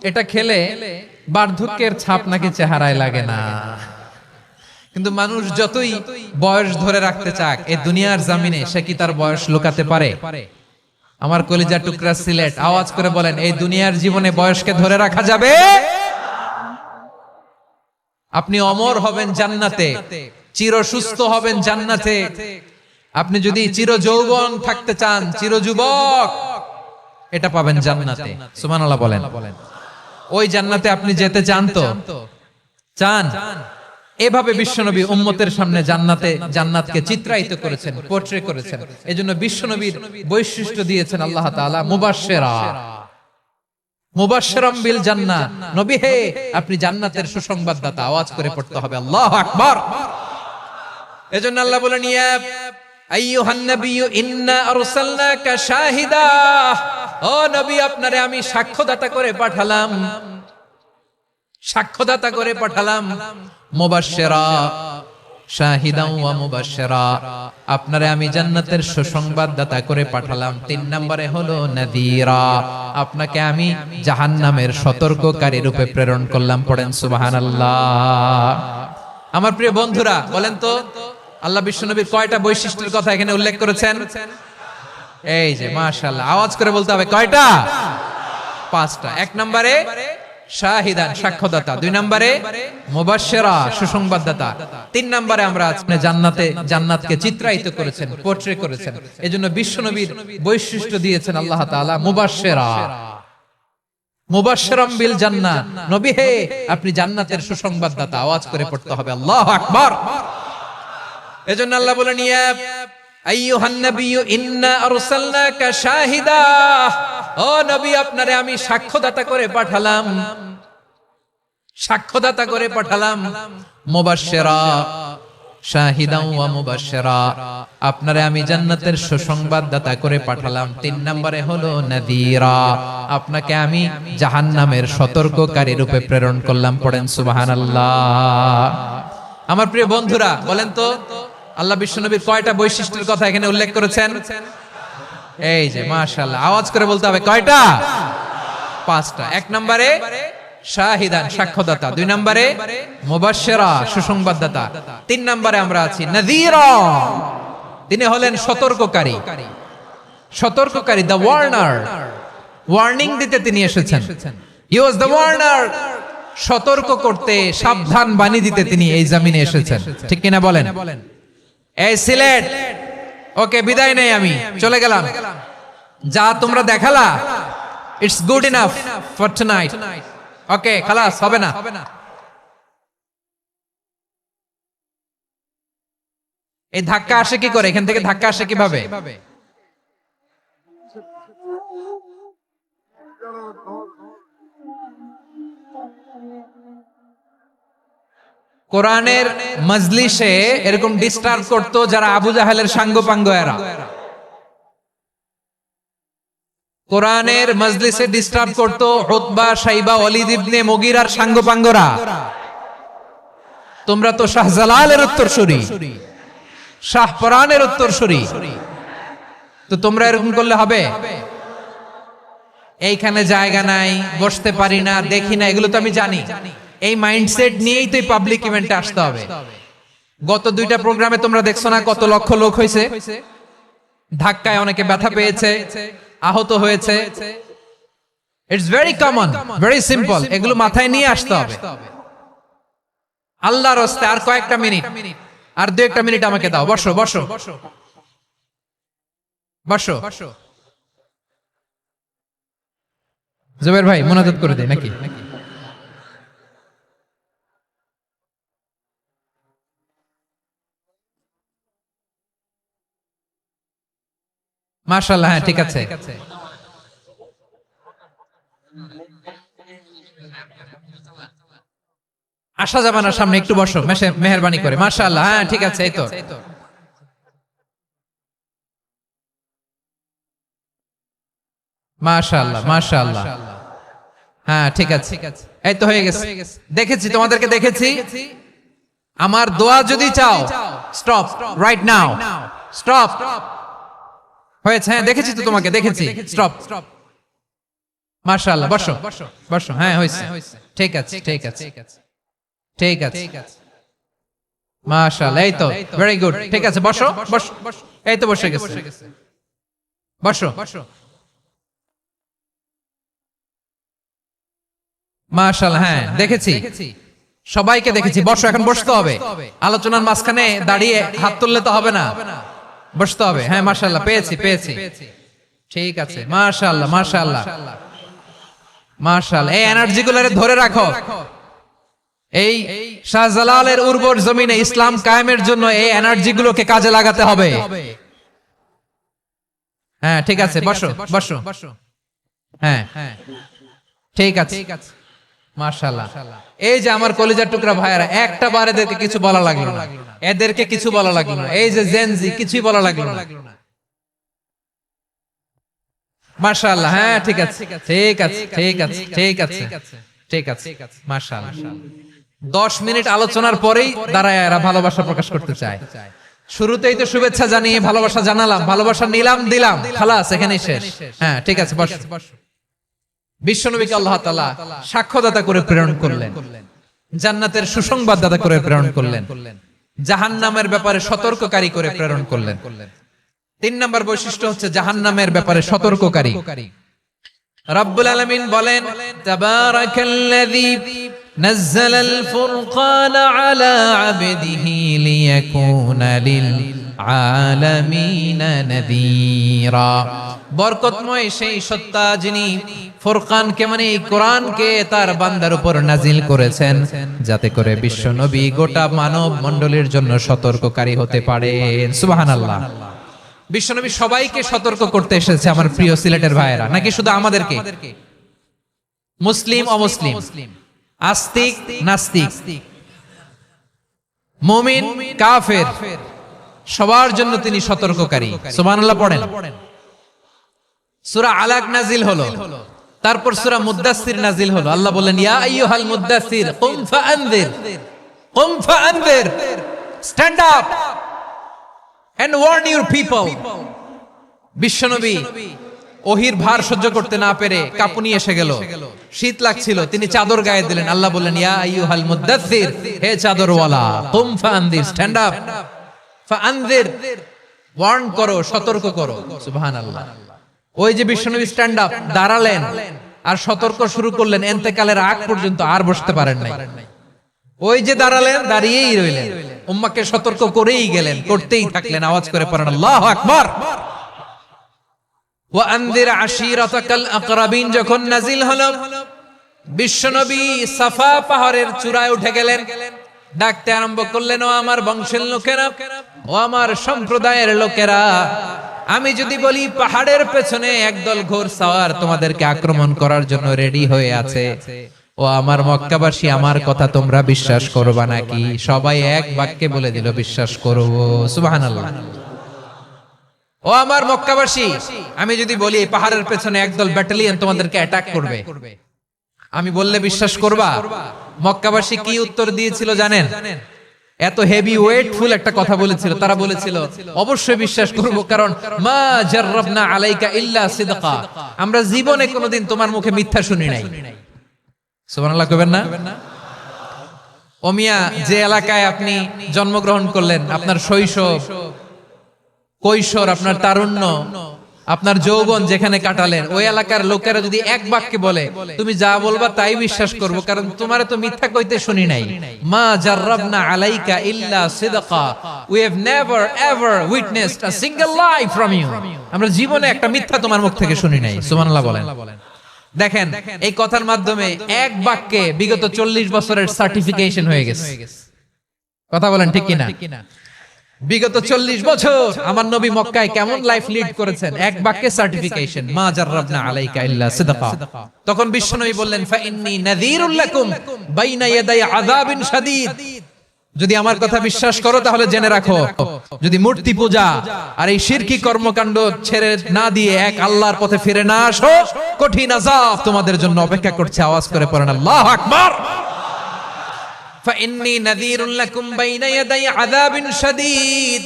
এটা খেলে বার্ধক্যের ছাপ নাকি চেহারায় লাগে না। কিন্তু মানুষ যতই বয়স ধরে রাখতে চাক এই দুনিয়ার জমিনে, সে কি তার বয়স লুকাতে পারে? আমার কলিজার টুকরা সিলেট, আওয়াজ করে বলেন, এই দুনিয়ার জীবনে বয়সকে ধরে রাখা যাবে? আপনি অমর হবেন জান্নাতে, চির সুস্থ হবেন জান্নাতে। আপনি যদি চির যৌবন থাকতে চান, চির যুবক, এটা পাবেন জান্নাতে। সুবহানাল্লাহ বলেন। ওই জান্নাতে আপনি যেতে চান তো? চান? এভাবে বিশ্বনবী উম্মতের সামনে জান্নাতকে চিত্রায়িত করেছেন, পোর্ট্রে করেছেন। এজন্য বিশ্বনবীর বৈশিষ্ট্য দিয়েছেন আল্লাহ তাআলা মুবাশশিরা, মুবাশশিরাম বিল জান্নাহ। নবী হে, আপনি জান্নাতের সুসংবাদদাতা। আওয়াজ করে পড়তে হবে আল্লাহু আকবার। এজন্য আল্লাহ বলেন, ইয়া আইয়ুহান নাবিয়্যু ইন্না আরসালনাকা শাহিদা, ও নবী আপনারে আমি সাক্ষ্যদাতা করে পাঠালাম, সাক্ষ্যদাতা করে পাঠালাম। মুবাশশিরা, শাহিদান ওয়া মুবাশশিরা, আপনারে আমি জান্নাতের সুসংবাদদাতা করে পাঠালাম। 3 নম্বরে হলো নাযীরা, আপনাকে আমি জাহান্নামের সতর্ককারী রূপে প্রেরণ করলাম। পড়েন সুবহানাল্লাহ। আমার প্রিয় বন্ধুরা, বলেন তো আল্লাহ বিশ্বনবীর কয়টা বৈশিষ্ট্যের কথা এখানে উল্লেখ করেছেন? এই যে মাশাআল্লাহ, আওয়াজ করে বলতে হবে কয়টা? 5টা। 1 নম্বরে শাহিদান, সাক্ষ্যদাতা। 2 নম্বরে মুবাশশিরা, সুসংবাদদাতা। 3 নম্বরে আমরা আজকে জান্নাতকে চিত্রায়িত করেছেন, পোর্ট্রে করেছেন। এজন্য বিশ্বনবীর বৈশিষ্ট্য দিয়েছেন আল্লাহ তাআলা মুবাশশিরা, মুবাশশিরাম বিল জান্নাহ। নবী হে, আপনি জান্নাতের সুসংবাদদাতা। আওয়াজ করে পড়তে হবে আল্লাহু আকবার। এজন্য আল্লাহ বলেন, ইয়া আইয়ুহান নাবিয়্যু ইন্না আরসালনাকা শাহিদা, ও নবী আপনারে আমি সাক্ষ্যদাতা করে পাঠালাম, সাক্ষ্যদাতা করে পাঠালাম। মুবাশশিরা, শাহিদান ওয়া মুবাশশিরা, আপনারে আমি জান্নাতের সুসংবাদদাতা করে পাঠালাম। 3 নম্বরে হলো নাযীরা, আপনাকে আমি জাহান্নামের সতর্ককারী রূপে প্রেরণ করলাম। পড়েন সুবহানাল্লাহ। আমার প্রিয় বন্ধুরা, বলেন তো আল্লাহ বিশ্বনবীর কয়টা বৈশিষ্ট্যের কথা এখানে উল্লেখ করেছেন? এই যে মাশাআল্লাহ, আওয়াজ করে বলতে হবে কয়টা? 5টা। 1 নম্বরে শাহিদান, সাক্ষ্যদাতা। 2 নম্বরে মুবাশশিরা, সুসংবাদদাতা। 3 নম্বরে আমরা আছি নাযীরা, তিনি হলেন সতর্ককারী, সতর্ককারী, দ্য ওয়ার্নার। ওয়ার্নিং দিতে তিনি এসেছেন। হি ওয়াজ দ্য ওয়ার্নার, সতর্ক করতে, সাবধান বাণী দিতে তিনি এই জমিনে এসেছেন। ঠিক কিনা বলেন? এই সিলেট, ওকে বিদায় নেই, আমি চলে গেলাম। যা তোমরা দেখালা, it's good enough for tonight. Okay, খালাস, হবে না। এই ধাক্কা আসে কি করে? এখান থেকে ধাক্কা আসে কিভাবে? কোরআনের মজলিসে এরকম ডিস্টার্ব করতো যারা আবু জাহেলের সাঙ্গপাঙ্গ এরা। কোরআনের মজলিসে ডিস্টার্ব করতো উতবা, শাইবা, ওয়ালিদ ইবনে মুগীরার সাঙ্গপাঙ্গরা। তোমরা তো শাহজালালের উত্তরসূরি, শাহপরানের উত্তরসূরি, তো তোমরা এরকম করলে হবে? এইখানে জায়গা নাই, বসতে পারি না, দেখি না, এগুলো তো আমি জানি। এই মাইন্ডসেট নিয়েই তো পাবলিক ইভেন্টে আসতে হবে। গত 2টা প্রোগ্রামে তোমরা দেখছো না কত লক্ষ লোক হয়েছে? ধাক্কায় অনেকে ব্যথা পেয়েছে, আহত হয়েছে। It's very common, very simple. এগুলো মাথায় নিয়ে আসতে হবে। আল্লাহর রাস্তায় আর কয়েকটা মিনিট, আর 2-1টা মিনিট আমাকে দাও। বসো বসো বসো। জুবাইর ভাই মুনাজাত করে দেই নাকি? মাশাআল্লাহ, হ্যাঁ ঠিক আছে। আসা যাবে না সামনে, একটু বসো মেহেরবানি করে। মাশাআল্লাহ, হ্যাঁ ঠিক আছে। এই তো মাশাআল্লাহ, মাশাআল্লাহ, হ্যাঁ ঠিক আছে। এই তো হয়ে গেছে। দেখেছি, তোমাদেরকে দেখেছি। আমার দোয়া যদি চাও, স্টপ রাইট নাও, স্টপ। হয়েছে? হ্যাঁ দেখেছি তো তোমাকে, দেখেছি। স্টপ। মাশাআল্লাহ, বসো বসো। হ্যাঁ হয়েছে, ঠিক আছে ঠিক আছে ঠিক আছে। মাশাআল্লাহ, এই তো ভেরি গুড। ঠিক আছে, বসো বসো। এই তো বসে গেছে, বসো। মাশাআল্লাহ, হ্যাঁ দেখেছি, সবাইকে দেখেছি। বসো, এখন বসতে হবে। আলোচনার মাঝখানে দাঁড়িয়ে হাত তুললে তো হবে না, বসতে হবে। হ্যাঁ মাশাআল্লাহ, পেয়েছি। ঠিক আছে, মাশাআল্লাহ, মাশাআল্লাহ, মাশাআল্লাহ, এই এনার্জি গুলারে ধরে রাখো। এই শাহজালালের উর্বর জমিনে ইসলাম কায়েমের জন্য এই এনার্জি গুলোকে কাজে লাগাতে হবে। হ্যাঁ ঠিক আছে, বসো বসো। হ্যাঁ ঠিক আছে, মাশাআল্লাহ। এই যে আমার কলিজার টুকরা ভাইয়েরা, একটা বার এদেরকে কিছু বলা লাগলো না, এদেরকে কিছু বলা লাগলো না। এই যে জেনজি, কিছুই বলা লাগলো না। মাশাআল্লাহ, হ্যাঁ ঠিক আছে ঠিক আছে ঠিক আছে ঠিক আছে ঠিক আছে মাশাআল্লাহ। 10 মিনিট আলোচনার পরেই দাঁড়ায় এরা ভালোবাসা প্রকাশ করতে চায়। শুরুতেই তো শুভেচ্ছা জানিয়ে ভালোবাসা জানালাম, ভালোবাসা নিলাম দিলাম, খালাস এখানেই শেষ। হ্যাঁ ঠিক আছে, বস। বিশ্বনবীকে আল্লাহ তাআলা সাক্ষ্যদাতা করে প্রেরণ করলেন, জান্নাতের সুসংবাদদাতা করে প্রেরণ করলেন, জাহান্নামের ব্যাপারে সতর্ককারী করে প্রেরণ করলেন। 3 নম্বর বৈশিষ্ট্য হচ্ছে জাহান্নামের ব্যাপারে সতর্ককারী। রব্বুল আলামিন বলেন, তাবারাকাল্লাযী নাযালাল ফুরকানা আলা আবদিহি লিয়াকুনা লিল আলামিনা নাযীরা। বরকতময় সেই সত্তা যিনি ফুরকানকে মানে এই কোরআনকে তার বান্দার উপর নাজিল করেছেন, যাতে করে বিশ্ব নবী গোটা মানব মণ্ডলীর জন্য সতর্ককারী হতে পারেন। সুবহানাল্লাহ। বিশ্বনবী সবাইকে সতর্ক করতে এসেছে, আমার প্রিয় সিলেটের ভাইয়েরা, নাকি শুধু আমাদেরকে? মুসলিম অমুসলিম, আস্তিক নাস্তিক, মুমিন কাফের, সবার জন্য তিনি সতর্ককারী। সুবহানাল্লাহ পড়েন। সূরা আলাক নাজিল হলো, তারপর সূরা মুদ্দাসসির নাজিল হলো। আল্লাহ বলেন, ইয়া আইয়ুহাল মুদ্দাসসির কুম ফাআনযির, কুম ফাআনযির, stand up and warn your people. বিশ্বনবী ওহির ভার সহ্য করতে না পেরে কাঁপুনি এসে গেল, শীত লাগছিল, তিনি চাদর গায়ে দিলেন। আল্লাহ বললেন, ইয়া আইয়ুহাল মুদ্দাসসির, হে চাদরওয়ালা, কুম ফাআনযির, স্ট্যান্ড আপ, ফাআনযির, ওয়ার্ন করো, সতর্ক করো। সুবহানাল্লাহ। ওই যে বিশ্বনবী স্ট্যান্ড আপ, দাঁড়ালেন আর সতর্ক শুরু করলেন, ইন্তেকালের আগ পর্যন্ত আর বসতে পারেন নাই। ওই যে দাঁড়ালেন, দাঁড়িয়েই রইলেন, উম্মাহকে সতর্ক করেই গেলেন, করতেই থাকলেন। আওয়াজ করে পড়েন আল্লাহু আকবার। ওয়া আনযির আশীরাতাকাল আকরাবিন যখন নাজিল হলো, বিশ্বনবী সাফা পাহাড়ের চূড়ায় উঠে গেলেন, ডাকতে আরম্ভ করলেন, ও আমার বংশের লোকেরা, ও আমার সম্প্রদায়ের লোকেরা, আমি যদি বলি পাহাড়ের পেছনে একদল ঘোড়সাওয়ার তোমাদেরকে আক্রমণ করার জন্য রেডি হয়ে আছে, ও আমার মক্কাবাসী, আমার কথা তোমরা বিশ্বাস করবা নাকি? সবাই এক বাক্যে বলে দিল, বিশ্বাস করব। সুবহানাল্লাহ। ও আমার মক্কাবাসী, আমি যদি বলি এই পাহাড়ের পেছনে একদল ব্যাটালিয়ন তোমাদেরকে অ্যাটাক করবে, আমি বললে বিশ্বাস করবা? মক্কাবাসী কি উত্তর দিয়েছিল জানেন? এত হেভি ওয়েটফুল একটা কথা বলেছিল। তারা বলেছিল, অবশ্যই বিশ্বাস করব, কারণ মা জাররাবনা আলাইকা ইল্লা সিদকা, আমরা জীবনে কোনোদিন তোমার মুখে মিথ্যা শুনি নাই। সুবহানাল্লাহ কইবেন না? ও মিয়া, যে এলাকায় আপনি জন্মগ্রহণ করলেন, আপনার শৈশব, কৈশোর, আপনার তারুণ্য, আপনার যৌবন যেখানে কাটালেন, ওই এলাকার লোকেরা যদি এক বাক্যে বলে তুমি যা বলবা তাই বিশ্বাস করব, কারণ তোমারে তো মিথ্যা কইতে শুনি নাই। মা জাররাবনা আলাইকা ইল্লা সিদকা, we have never ever witnessed a single lie from you, আমরা জীবনে একটা মিথ্যা তোমার মুখ থেকে শুনি নাই। সুবহানাল্লাহ বলেন। দেখেন, এই কথার মাধ্যমে এক বাক্যে বিগত 40 বছরের সার্টিফিকেশন হয়ে গেছে। কথা বলেন ঠিক কিনা? বিগত 40 বছর আমার নবী মক্কায় কেমন লাইফ লিড করেছেন, এক বাক্যে সার্টিফিকেশন, মা জাররাবনা আলাইকা ইল্লা সিদকা। তখন বিশ্বনবী বললেন, ফা ইন্নী নাযীরুল লাকুম বাইনা ইয়াদাই আযাবিন শাদীদ, যদি আমার কথা বিশ্বাস করো তাহলে জেনে রাখো, যদি মূর্তি পূজা আর এই শিরকি কর্মকাণ্ড ছেড়ে না দিয়ে এক আল্লাহর পথে ফিরে না আসো, কঠিন আযাব তোমাদের জন্য অপেক্ষা করছে। আওয়াজ করে পড়েন আল্লাহু আকবার। ফাইন্নী নাযীরুল লাকুম বাইনা ইয়াদাই আযাবিন শাদীদ,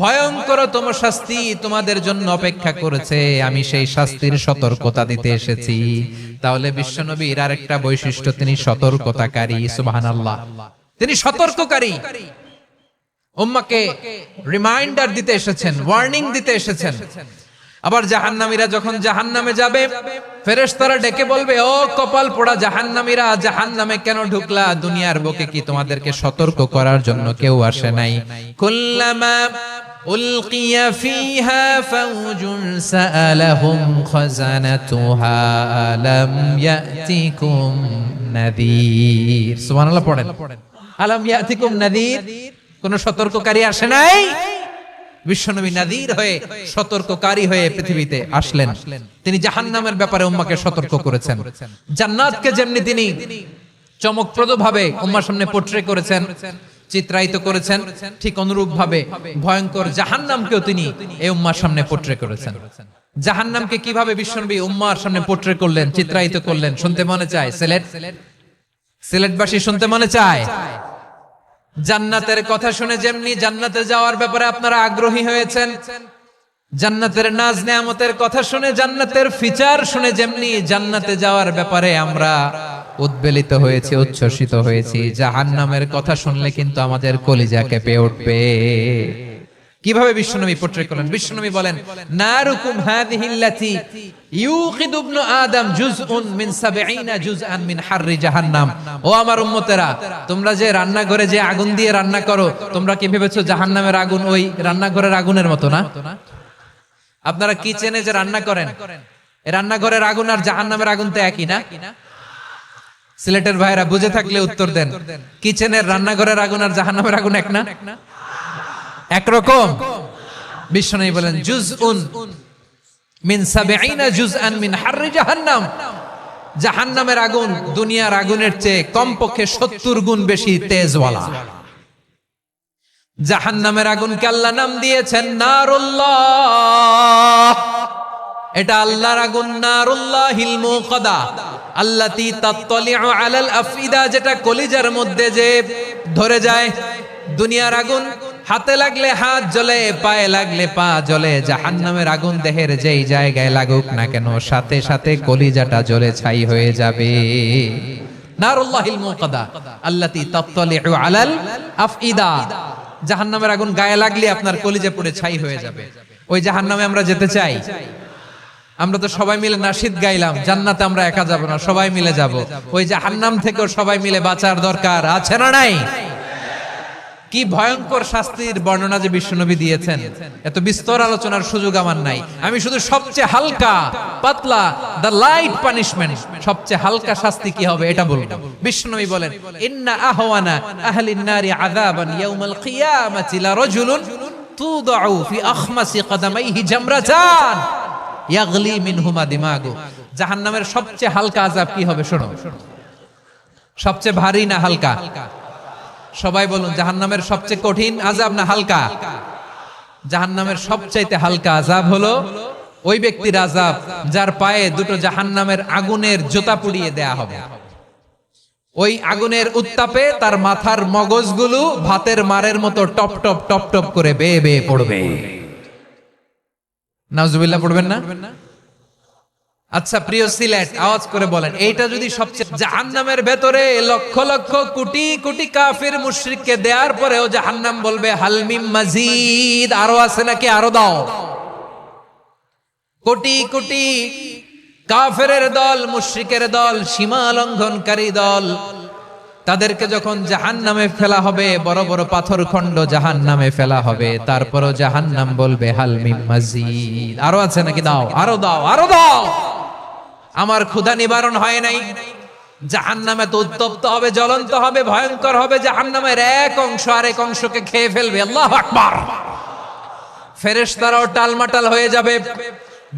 ভয়ঙ্করতম শাস্তি তোমাদের জন্য অপেক্ষা করেছে, আমি সেই শাস্তির সতর্কতা দিতে এসেছি। তাহলে বিশ্বনবীর আরেকটা বৈশিষ্ট্য, তিনি সতর্কতাকারী। সুবহানাল্লাহ, তিনি সতর্ককারী। উম্মাহকে রিমাইন্ডার দিতে এসেছেন, ওয়ার্নিং দিতে এসেছেন। আবার জাহান্নামীরা যখন জাহান্নামে যাবে, ফেরেশতারা ডেকে বলবে, ও কপাল পোড়া জাহান্নামীরা, জাহান্নামে কেন ঢুকলা? দুনিয়ার বুকে কি তোমাদেরকে সতর্ক করার জন্য কেউ আসে নাই? কুল্লামা উলকিয়া ফিহা ফাউজুন সাআলাহুম খাযানাতুহা আলাম ইয়াতিকুম নাযীর। সুবহানাল্লাহ পড়েন। আলাম ইয়াতিকুম নাযীর, কোন সতর্ককারী আসে নাই? বিশ্বনবী নাযীর হয়ে সতর্ককারী হয়ে পৃথিবীতে আসলেন। তিনি জাহান্নামের ব্যাপারে উম্মাহকে সতর্ক করেছেন। জান্নাতকে যেমনি তিনি চমকপ্রদভাবে উম্মার সামনে পোট্রে করেছেন, চিত্রায়িত করেছেন, ঠিক অনুরূপ ভাবে ভয়ঙ্কর জাহান্নামকেও তিনি এই উম্মার সামনে পোট্রে করেছেন। জাহান্নামকে কিভাবে বিশ্বনবী উম্মার সামনে পোট্রে করলেন, চিত্রায়িত করলেন, শুনতে মনে চায়? সিলেটবাসী শুনতে মনে চায়? জান্নাতের কথা শুনে যেমনি জান্নাতে যাওয়ার ব্যাপারে আপনারা আগ্রহী হয়েছেন, জান্নাতের নাজ নেয়ামতের কথা শুনে, জান্নাতের ফিচার শুনে যেমনি জান্নাতে যাওয়ার ব্যাপারে আমরা উদ্বেলিত হয়েছি, উচ্ছ্বসিত হয়েছি, জাহান্নামের কথা শুনলে কিন্তু আমাদের কলিজা কেঁপে উঠবে। কিভাবে বিশ্বনবী পোট্রেট করলেন? বিশ্বনবী বলেন, নারুকুম হাযিহিল্লাতী ইউকিদু ইবনু আদম জুজউন মিন ৭০ জুজআন মিন হাররি জাহান্নাম। ও আমার উম্মতেরা, তোমরা যে রান্নাঘরে যে আগুন দিয়ে রান্না করো, তোমরা কি ভেবেছো জাহান্নামের আগুন ওই রান্নাঘরের আগুনের মতো না? আপনারা কিচেনে যে রান্না করেন, এই রান্নাঘরের আগুন আর জাহান্নামের আগুন তো একই না? সিলেটের ভাইরা বুঝে থাকলে উত্তর দেন। কিচেনের রান্নাঘরের আগুন আর জাহান্নামের আগুন এক না? একরকম। বিশ্বনবী বলেন, জুজউন মিন ৭০ জুজআন মিন হাররি জাহান্নাম। জাহান্নামের আগুন দুনিয়ার আগুনের চেয়ে কমপক্ষে ৭০ গুণ বেশি তেজওয়ালা। জাহান্নামের আগুনকে আল্লাহ নাম দিয়েছেন নারুল্লাহ। এটা আল্লাহর আগুন, নারুল্লাহিল মুকাদা আল্লাতী তাত্তালিউ আলাল আফইদা, যেটা কলিজার মধ্যে যে ধরে যায়। দুনিয়ার আগুন হাতে লাগলে হাত জ্বলে, পায়ে লাগলে পা জ্বলে। জাহান্নামের আগুন দেহের যেই জায়গায় লাগুক না কেন, সাথে সাথে কলিজাটা জ্বলে ছাই হয়ে যাবে। নারুল্লাহিল মুকাদা আল্লাতী তাত্তালিউ আলাল আফইদা। জাহান্নামের আগুন গায়ে লাগলে আপনার কলিজা পুড়ে ছাই হয়ে যাবে। ওই জাহান্নামে আমরা যেতে চাই? আমরা তো সবাই মিলে নাশিদ গাইলাম, জান্নাতে আমরা একা যাব না, সবাই মিলে যাব। ওই জাহান্নাম থেকেও সবাই মিলে বাঁচার দরকার আছে না নাই? কি ভয়ঙ্কর শাস্তির বর্ণনা যে বিশ্বনবী দিয়েছেন, এত বিস্তর আলোচনার সুযোগ আমার নাই। আমি শুধু সবচেয়ে হালকা পাতলা, দ্য লাইট পানিশমেন্ট, সবচেয়ে হালকা শাস্তি কি হবে এটা বলবো। বিশ্বনবী বলেন, ইন্না আহওয়ানা আহলিন নারি আযাবান ইয়াউমাল কিয়ামাতি লা রাজুলুন তুদাউ ফি আখমাসি কদামাইহি জামরাতান ইয়াগলি মিনহুমা দিমাগু। জাহান্নামের সবচেয়ে হালকা আযাব কি হবে শোনো। সবচেয়ে ভারী না হালকা? সবাই বলুন, জাহান্নামের সবচেয়ে কঠিন আযাব না হালকা? জাহান্নামের সবচাইতে হালকা আযাব হলো ওই ব্যক্তির আযাব যার পায়ে দুটো জাহান্নামের আগুনের জুতা পুড়িয়ে দেয়া হবে। ওই আগুনের উত্তাপে তার মাথার মগজগুলো ভাতের মারের মতো টপ টপ টপ টপ করে বেয়ে বেয়ে পড়বে। নাউজুবিল্লাহ পড়বেন না? আচ্ছা প্রিয় সিলেট, আওয়াজ করে বলেন, এইটা যদি সবচেয়ে, জাহান্নামের ভেতরে লক্ষ লক্ষ কোটি কোটি কাফির মুশরিককে দেওয়ার পরেও জাহান্নাম বলবে হাল মিন মাজিদ, আরো আছে নাকি, আরো দাও। কোটি কোটি কাফেরের দল, মুশরিকের দল, সীমা লঙ্ঘনকারী দল, তাদেরকে যখন জাহান্নামে ফেলা হবে, বড় বড় পাথর খণ্ড জাহান্নামে ফেলা হবে, তারপরও জাহান্নাম বলবে হাল মিন মাজিদ, আরো আছে নাকি, দাও, আরো দাও, আরো দাও। আমার ক্ষুধা নিবারণ হয় নাই। জাহান্নামে তো উত্তপ্ত হবে, জ্বলন্ত হবে, ভয়ঙ্কর হবে। জাহান্নামের এক অংশ আরেক অংশকে খেয়ে ফেলবে। আল্লাহু আকবার। ফেরেশতারাও টালমাটাল হয়ে যাবে।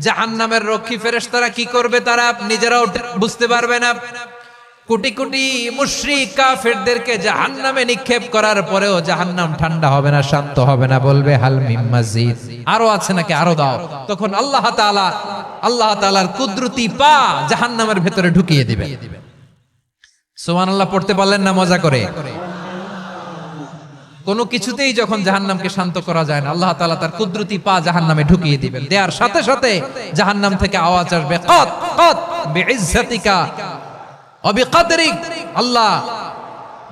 জাহান্নামের রক্ষী ফেরেশতারা কি করবে তারা নিজেরাও বুঝতে পারবে না। কোটি কোটি মুশরিক কাফেরদেরকে জাহান্নামে নিক্ষেপ করার পরেও জাহান্নাম ঠান্ডা হবে না, শান্ত হবে না, বলবে হাল মিন মাজিদ, আরো আছে নাকি, আরো দাও। তখন আল্লাহ তাআলার কুদরতি পা জাহান্নামের ভেতরে ঢুকিয়ে দিবেন। সুবহানাল্লাহ পড়তে পারলেন না মজা করে? কোনো কিছুতেই যখন জাহান্নামকে শান্ত করা যায় না, আল্লাহ তাআলা তার কুদরতি পা জাহান্নামে ঢুকিয়ে দিবেন। দেওয়ার সাথে সাথে জাহান্নাম থেকে আওয়াজ আসবে, কত কত বিইজ্জাতিকা অবিকাদরিক, আল্লাহ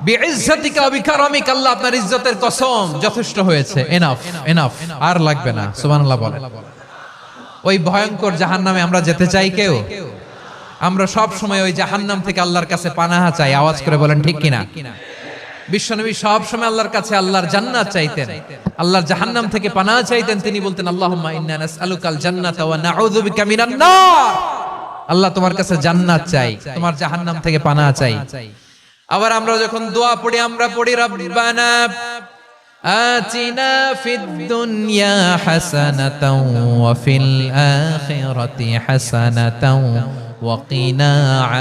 বিইজ্জাতিকা অবিকারামিক, আল্লাহ আপনার ইজ্জতের কসম, যথেষ্ট হয়েছে, এনাফ এনাফ, আর লাগবে না। সুবহানাল্লাহ বলেন। ওই ভয়ঙ্কর জাহান্নামে আমরা যেতে চাই কেউ? আমরা সব সময় ওই জাহান্নাম থেকে আল্লাহর কাছে পানাহা চাই। আওয়াজ করে বলেন ঠিক কিনা? বিশ্বনবী সব সময় আল্লাহর কাছে আল্লাহর জান্নাত চাইতেন, আল্লাহর জাহান্নাম থেকে পানাহ চাইতেন। তিনি বলতেন আল্লাহুম্মা ইন্না নাসআলুকাল জান্নাতা ওয়া নাউযু বিকা মিনান নার। আল্লাহ তোমার কাছে জান্নাত চাই, তোমার জাহান্নাম থেকে পানাহ চাই। আবার আমরা যখন দোয়া পড়ি আমরা পড়ি রব্বানা আতিনা ফিদ দুনিয়া হাসানাতাও ওয়া ফিল আখিরাতি হাসানাতাও ওয়া কিনা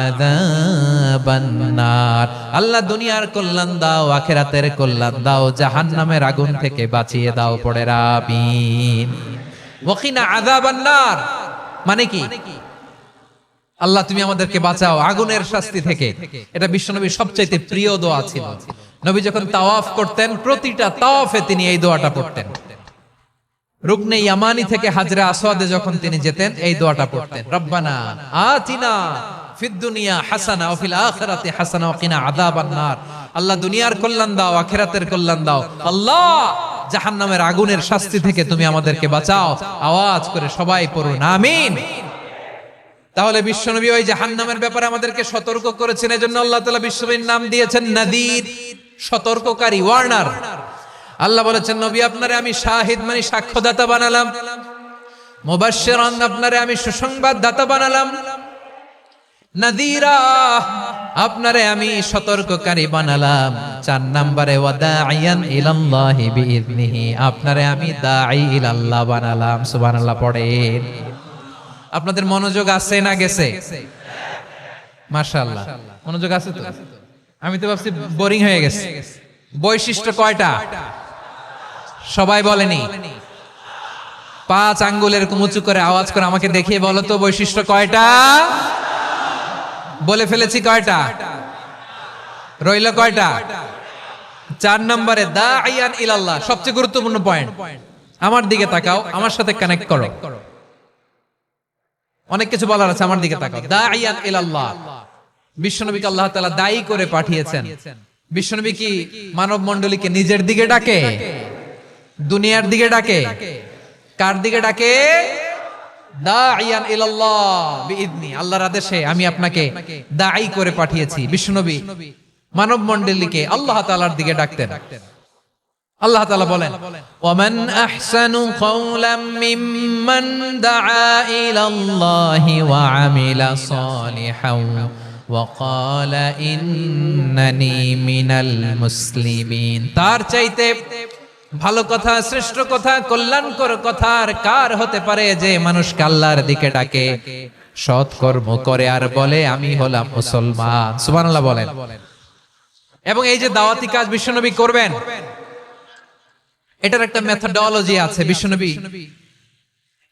আযাবান নার। আল্লাহ দুনিয়ার কল্যাণ দাও, আখিরাতের কল্যাণ দাও, জাহান্নামের আগুন থেকে বাঁচিয়ে দাও। পড়ে আমিন। ওয়া কিনা আযাবান নার মানে কি? আল্লাহ তুমি আমাদেরকে বাঁচাও আগুনের শাস্তি থেকে। এটা বিশ্বনবীর সবচাইতে প্রিয় দোয়া ছিল। নবী যখন তাওয়াফ করতেন প্রতিটা তাওয়াফে তিনি এই দোয়াটা পড়তেন। রুকনে ইয়ামানি থেকে হাজরে আসওয়াদে যখন তিনি যেতেন এই দোয়াটা পড়তেন, রব্বানা আতিনা ফিদ দুনিয়া হাসানা ওয়া ফিল আখিরাতি হাসানা ওয়া কিনা আযাবান নার। আল্লাহ দুনিয়ার কল্যাণ দাও, আখিরাতের কল্যাণ দাও। আল্লাহ জাহান্নামের আগুনের শাস্তি থেকে তুমি আমাদেরকে বাঁচাও। আওয়াজ করে সবাই পড়ুন আমিন। তাহলে বিশ্বনবী ওই জাহান্নামের ব্যাপারে আমাদেরকে সতর্ক করেছেন। এজন্য আল্লাহ তাআলা বিশ্বনবীর নাম দিয়েছেন নাদির, সতর্ককারী, ওয়ার্নার। আল্লাহ বলেছেন নবী আপনারে আমি শাহিদ মানে সাক্ষ্যদাতা বানালাম, মুবাশশিরান আপনারে আমি সুসংবাদ দাতা বানালাম, নাদিরা আপনারে আমি সতর্ককারী বানালাম। 4 নম্বরে ওয়াদাইয়ান ইলাল্লাহি বিইذনিহি আপনারে আমি দাঈ ইলাল্লাহ বানালাম। সুবহানাল্লাহ পড়েন। আপনাদের মনোযোগ আছে না গেছে? মাশাআল্লাহ মনোযোগ আছে তো। আমি তো ভাবছি বোরিং হয়ে গেছে। বৈশিষ্ট্য কয়টা সবাই বলেনি? 5 আঙ্গুল এরকম উঁচু করে আওয়াজ করে আমাকে দেখিয়ে বলো তো বৈশিষ্ট্য কয়টা? বলে ফেলেছি কয়টা? রইল কয়টা? 4 নম্বরে দাঈয়ান ইলাল্লাহ, সবচেয়ে গুরুত্বপূর্ণ পয়েন্ট। আমার দিকে তাকাও, আমার সাথে কানেক্ট করো। অনেক কিছু বলার আছে, আমার দিকে তাকাও। দাঈয়ান ইলাল্লাহ, বিশ্বনবীকে আল্লাহ তাআলা দায়ী করে পাঠিয়েছেন। বিশ্বনবী কি মানব মণ্ডলীকে নিজের দিকে ডাকে? দুনিয়ার দিকে ডাকে? কার দিকে ডাকে? দাঈয়ান ইলাল্লাহ বিইذনি, আল্লাহর আদেশে আমি আপনাকে দায়ী করে পাঠিয়েছি। বিশ্বনবী মানব মণ্ডলীকে আল্লাহ তাআলার দিকে ডাকতেন। আল্লাহ তাআলা বলেন ওয়ামান আহসানু কাওলাম মিম্মান দাআ ইলাল্লাহি ওয়া আমিলা সালিহান ওয়া ক্বালা ইন্নানি মিনাল মুসলিমিন। তার চাইতে ভালো কথা, শ্রেষ্ঠ কথা, কল্যাণকর কথা আর কার হতে পারে যে মানুষকে আল্লাহর দিকে ডাকে, সৎ কর্ম করে আর বলে আমি হলাম মুসলমান। সুবহানাল্লাহ বলেন। এবং এই যে দাওয়াতি কাজ বিশ্বনবী করবেন, এটার একটা মেথডোলজি আছে। বিশ্বনবী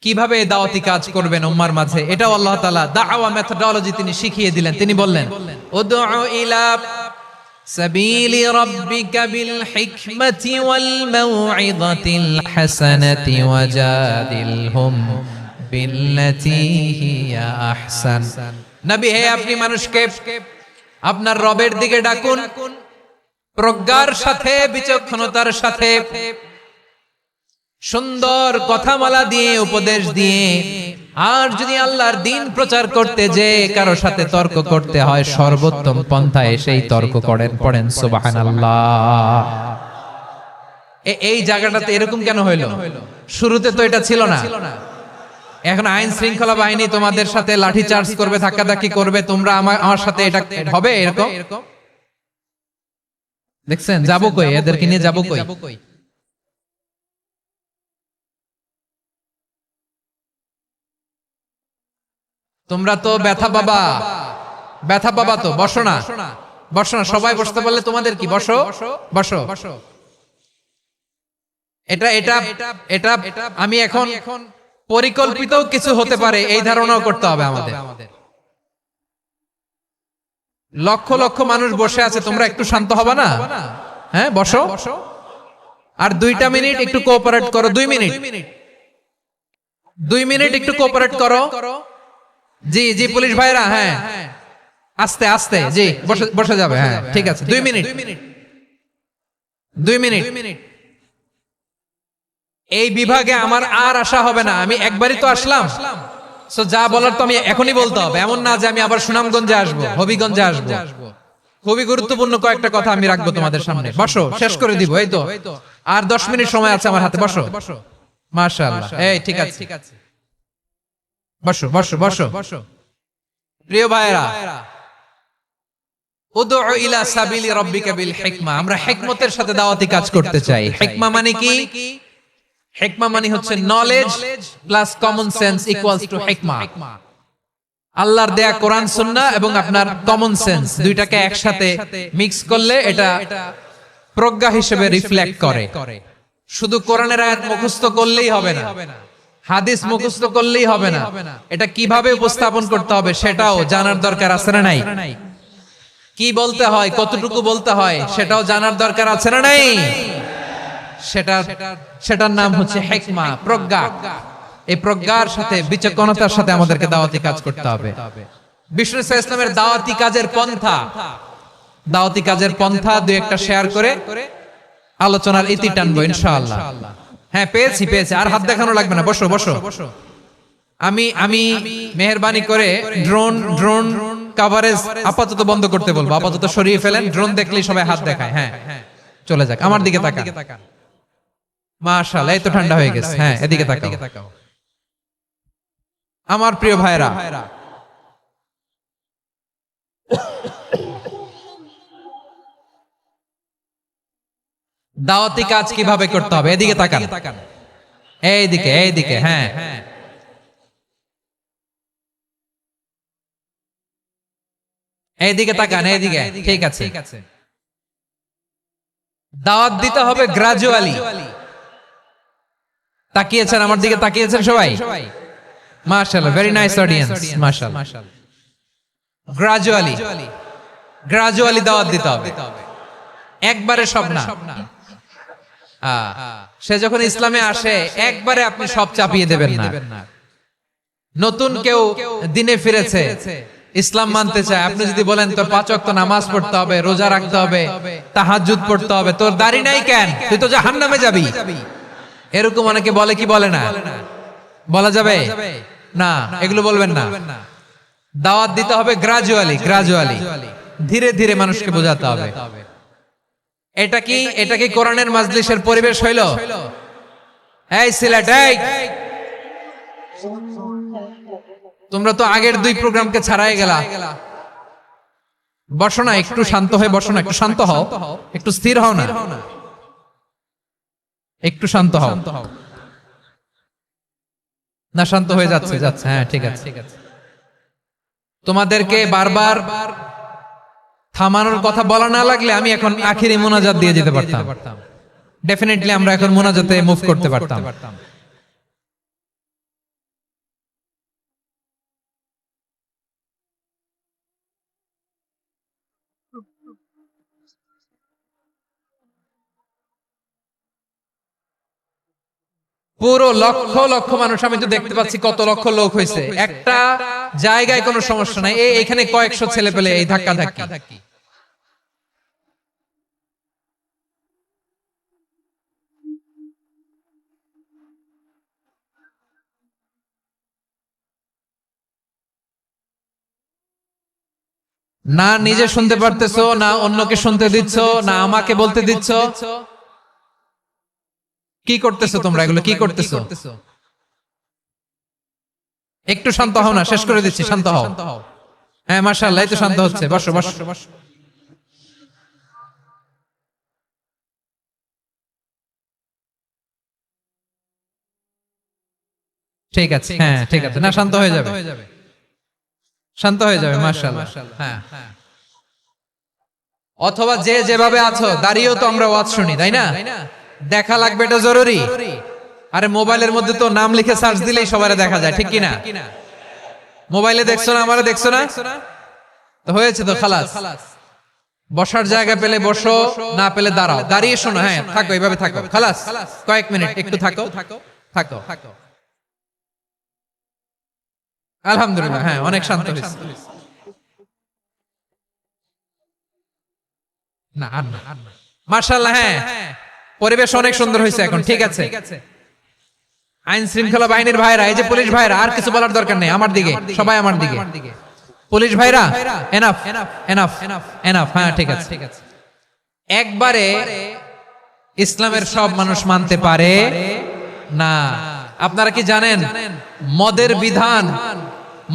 কিভাবে দাওয়াতি কাজ করবেন উম্মার মাঝে, এটাও আল্লাহ তাআলা দাওয়া মেথডোলজি তিনি শিখিয়ে দিলেন। তিনি বললেন উদউ ইলা সাবিলি রাব্বিকা বিল হিকমাতি ওয়াল মাউইযাতিল হাসানাতি ওয়াজাদিলহুম বিল্লাতী হিয়া আহসান। নবী হে আপনি মানুষকে আপনার রবের দিকে ডাকুন প্রজ্ঞার সাথে, বিচক্ষণতার সাথে, সুন্দর কথামালা দিয়ে, উপদেশ দিয়ে। আর যদি আল্লাহর দ্বীন প্রচার করতে যে কারো সাথে তর্ক করতে হয়, সর্বোত্তম পন্থায় সেই তর্ক করেন। পড়েন সুবহানাল্লাহ। এই জায়গাটাতে এরকম কেন হইল? শুরুতে তো এটা ছিল না। এখন আইন শৃঙ্খলা বাহিনী তোমাদের সাথে লাঠি চার্জ করবে, ধাক্কাধাক্কি করবে, তোমরা আমার সাথে এটা হবে এরকম? দেখছেন যাবো কই? এদেরকে নিয়ে যাবো কই? তোমরা তো ব্যথা পাবা, ব্যথা পাবা তো। বসো না, বসো না, সবাই বসতে পারলে তোমাদের কি? বসো বসো। এটা এটা এটা আমি এখন পরিকল্পিত কিছু হতে পারে এই ধারণাও করতে হবে আমাদের। লক্ষ লক্ষ মানুষ বসে আছে, তোমরা একটু শান্ত হবে না? হ্যাঁ বসো। আর 2টা মিনিট একটু কোঅপারেট করো। 2 মিনিট, 2 মিনিট একটু কোঅপারেট করো। জি জি পুলিশ ভাইরা, হ্যাঁ আস্তে আস্তে, জি বসে যাবে। হ্যাঁ ঠিক আছে, 2 মিনিট, 2 মিনিট। এই বিভাগে আমার আর আসা হবে না। আমি একবারই তো আসলাম, সো যা বলার তো আমি এখনই বলতে হবে। এমন না যে আমি আবার সুনামগঞ্জে আসবো, হবিগঞ্জে আসবো। খুবই গুরুত্বপূর্ণ কয়েকটা কথা আমি রাখবো তোমাদের সামনে। বসো, শেষ করে দিব। এই তো আর 10 মিনিট সময় আছে আমার হাতে। বসো। মাশাআল্লাহ, এই ঠিক আছে, বসো বসো বসো। প্রিয় ভাইরা, উদউ ইলা সাবিলি রাব্বিকা বিল হিকমা, আমরা হিকমতের সাথে দাওয়াতি কাজ করতে চাই। হিকমা মানে কি? হিকমা মানে হচ্ছে knowledge plus common sense equals to হিকমা। আল্লাহর দেয়া কোরআন সুন্নাহ এবং আপনার কমন সেন্স দুইটাকে একসাথে মিক্স করলে এটা প্রজ্ঞা হিসেবে রিফ্লেক্ট করে। শুধু কোরআনের আয়াত মুখস্থ করলেই হবে না, হাদিস মুখস্থ করলেই হবে না, এটা কিভাবে উপস্থাপন করতে হবে সেটাও জানার দরকার আছে না নাই? কি বলতে হয়, কতটুকু বলতে হয় সেটাও জানার দরকার আছে না নাই? সেটার নাম হচ্ছে হিকমা, প্রজ্ঞা। এই প্রজ্ঞার সাথে বিচক্ষণতার সাথে আমাদেরকে দাওয়াতি কাজ করতে হবে। বিষ্ণু ইসলামের দাওয়াতি কাজের পন্থা দুই একটা শেয়ার করে আলোচনার ইতি টানবো ইনশাআল্লাহ। হ্যাঁ, পেয়েছি। আর হাত দেখানো লাগবে না, বসো বসো। আমি মেহেরবানি করে ড্রোন কভারেজ আপাতত বন্ধ করতে বলবো, আপাতত সরিয়ে ফেলেন। ড্রোন দেখলেই সবাই হাত দেখায়। হ্যাঁ, চলে যাক, আমার দিকে তাকান। মাশাআল্লাহ, এই তো ঠান্ডা হয়ে গেছে। হ্যাঁ, এদিকে তাকাও। আমার প্রিয় ভাইরা, দাওয়াতি কাজ কিভাবে করতে হবে এদিকে তাকান। এইদিকে। হ্যাঁ, এইদিকে তাকান, এইদিকে। ঠিক আছে। দাওয়াত দিতে হবে গ্রাজুয়ালি। তাকিয়েছেন আমার দিকে, তাকিয়েছেন সবাই? মাশাআল্লাহ, ভেরি নাইস অডিয়েন্স, মাশাআল্লাহ। গ্রাজুয়ালি দাওয়াত দিতে হবে, একবারে সব না। সে যখন ইসলামে আসে একবারে আপনি সব চাপিয়ে দেবেন না। নতুন কেউ দিনে ফিরেছে, ইসলাম মানতে চায়, আপনি যদি বলেন তোর 5 ওয়াক্ত নামাজ পড়তে হবে, রোজা রাখতে হবে, তাহাজ্জুদ পড়তে হবে, তোর দাড়ি নাই কেন, তুই তো জাহান্নামে যাবি, এরকম অনেকে বলে কি বলে না? বলা যাবে না, এগুলো বলবেন না। দাওয়াত দিতে হবে গ্রাজুয়ালি, ধীরে ধীরে মানুষকে বোঝাতে হবে। এটা কি কোরআনের মাজলিসের পরিবেশ হইল? এই সিলেট, এই তোমরা তো আগের 2 প্রোগ্রামকে ছাড়াই গেলা। বসো না, একটু শান্ত হয়ে বসো না, একটু শান্ত হও, একটু স্থির হও না, একটু শান্ত হও না। শান্ত হয়ে যাচ্ছে। হ্যাঁ, ঠিক আছে। তোমাদেরকে বারবার থামানোর কথা বলা না লাগলে আমি এখন আখিরি মোনাজাত দিয়ে যেতে পারতাম। ডেফিনেটলি আমরা এখন মোনাজাতে মুভ করতে পারতাম। পুরো লক্ষ মানুষ, আমি তো দেখতে পাচ্ছি কত লক্ষ লোক হয়েছে একটা জায়গায়, কোনো সমস্যা নাই। এখানে কয়েকশো ছেলে পেলে এই ধাক্কা ধাক্কি। না নিজে শুনতে পারতেছো, না অন্যকে শুনতে দিচ্ছ, না আমাকে বলতে দিচ্ছ। কি করতেছো তোমরা? এগুলো কি করতেছো? একটু শান্ত হও না, শেষ করে দিচ্ছি, শান্ত হও। হ্যাঁ, মাশাআল্লাহ, এই তো শান্ত হচ্ছে। বসো। ঠিক আছে, হ্যাঁ ঠিক আছে। না, শান্ত হয়ে যাবে, মাশাআল্লাহ। হ্যাঁ, অথবা যে যেভাবে আছো দাঁড়িয়েও তো আমরা ওয়াজ শুনি, তাই না? দেখা লাগবে, এটা জরুরি। আরে মোবাইলের মধ্যে তো নাম লিখে সার্চ দিলেই সবারে দেখা যায়, ঠিক কি না? মোবাইলে দেখছো না, আমারে দেখছো না, তো হয়েছে তো, খালাস। বসার জায়গা পেলে বসো, না পেলে দাঁড়াও, দাঁড়িয়ে শোনো। হ্যাঁ, থাকো, এইভাবে থাকো, খালাস। কয়েক মিনিট একটু থাকো। আলহামদুলিল্লাহ, হ্যাঁ, অনেক শান্ত হয়েছে। না, আর না, মাশাআল্লাহ। হ্যাঁ, পরিবেশ অনেক সুন্দর হয়েছে এখন, ঠিক আছে। আইন শৃঙ্খলা বাহিনীর ভাইরা, এই যে পুলিশ ভাইরা, আর কিছু বলার দরকার নেই। আমার দিকে সবাই, আমার দিকে। পুলিশ ভাইরা এনাফ এনাফ এনাফ, হ্যাঁ ঠিক আছে। একবারে ইসলামের সব মানুষ মানতে পারে না। আপনারা কি জানেন মদের বিধান,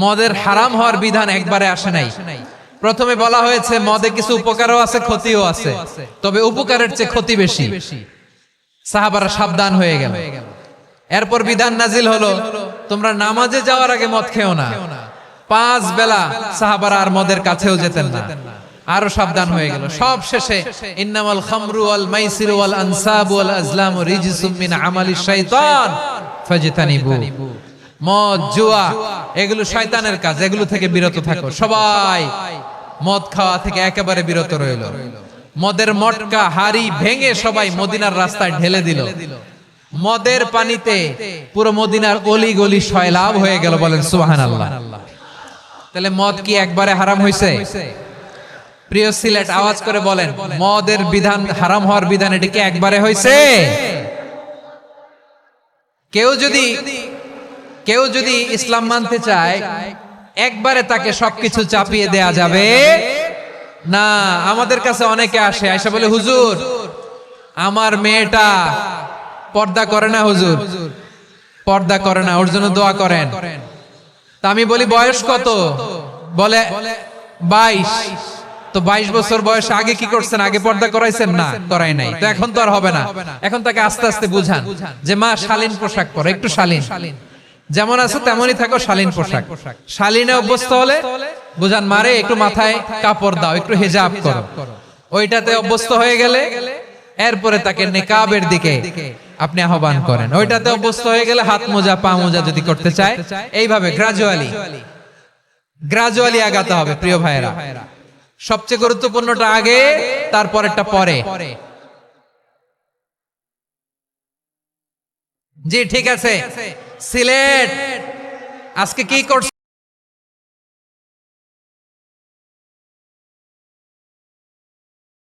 মদের হারাম হওয়ার বিধান একবারে আসে নাই। প্রথমে বলা হয়েছে মদে কিছু উপকারও আছে ক্ষতিও আছে, তবে উপকারের চেয়ে ক্ষতি বেশি। সাহাবারা সাবধান হয়ে গেল। এরপর বিধান নাজিল হলো তোমরা নামাজে যাওয়ার আগে মদ খেও না। 5 বেলা সাহাবারা আর মদের কাছেও যেতেন না, আরো সাবধান হয়ে গেল। সব শেষে ইন্নামাল খামরু ওয়াল মাইসিরু ওয়াল আনসাবু ওয়াল আজলামু রিজসুম মিন আমালিশ শাইতান ফাজতানিবু। মদ জুয়া এগুলো শয়তানের কাজ, এগুলো থেকে বিরত থাকো। সবাই মদ খাওয়া থেকে একেবারে বিরত রইল। মদের মটকা হাড়ি ভেঙে সবাই মদিনার রাস্তায় ঢেলে দিল। মদের পানিতে পুরো মদিনার অলি গলি সয়লাব হয়ে গেল। বলেন সুবহানাল্লাহ। তাহলে মদ কি একবারে হারাম হয়েছে? প্রিয় সিলেট আওয়াজ করে বলেন, মদের বিধান হারাম হওয়ার বিধান এটা কি একবারে হয়েছে? কেউ যদি ইসলাম মানতে চায় একবারে তাকে সবকিছু চাপিয়ে দেয়া যাবে না। আমাদের কাছে অনেকে আসে, আয়সা বলে হুজুর আমার মেয়েটা পর্দা করে না, হুজুর পর্দা করে না, ওর জন্য দোয়া করেন। তা আমি বলি বয়স কত? বলে 22। তো 22 বছর বয়সে আগে কি করছেন? আগে পর্দা করাইছেন? না, করাই নাই। তো এখন তো আর হবে না। এখন তাকে আস্তে আস্তে বুঝান যে মা শালীন পোশাক পরো, একটু শালীন, যেমন আছে তেমনই থাকো, শালীন পোশাক। শালীনে অভ্যস্ত হলে বুঝান মারে একটু মাথায় কাপড় দাও, একটু হিজাব করো। ওইটাতে অভ্যস্ত হয়ে গেলে এরপরে তাকে নিকাবের দিকে আপনি আহ্বান করেন। ওইটাতে অভ্যস্ত হয়ে গেলে হাত মোজা পা মোজা যদি করতে চায়, এইভাবে গ্রাজুয়ালি আগাতে হবে। প্রিয় ভাইয়েরা, সবচেয়ে গুরুত্বপূর্ণটা আগে, তারপরেরটা পরে। জি ঠিক আছে। সিলেট আজকে কি করছে?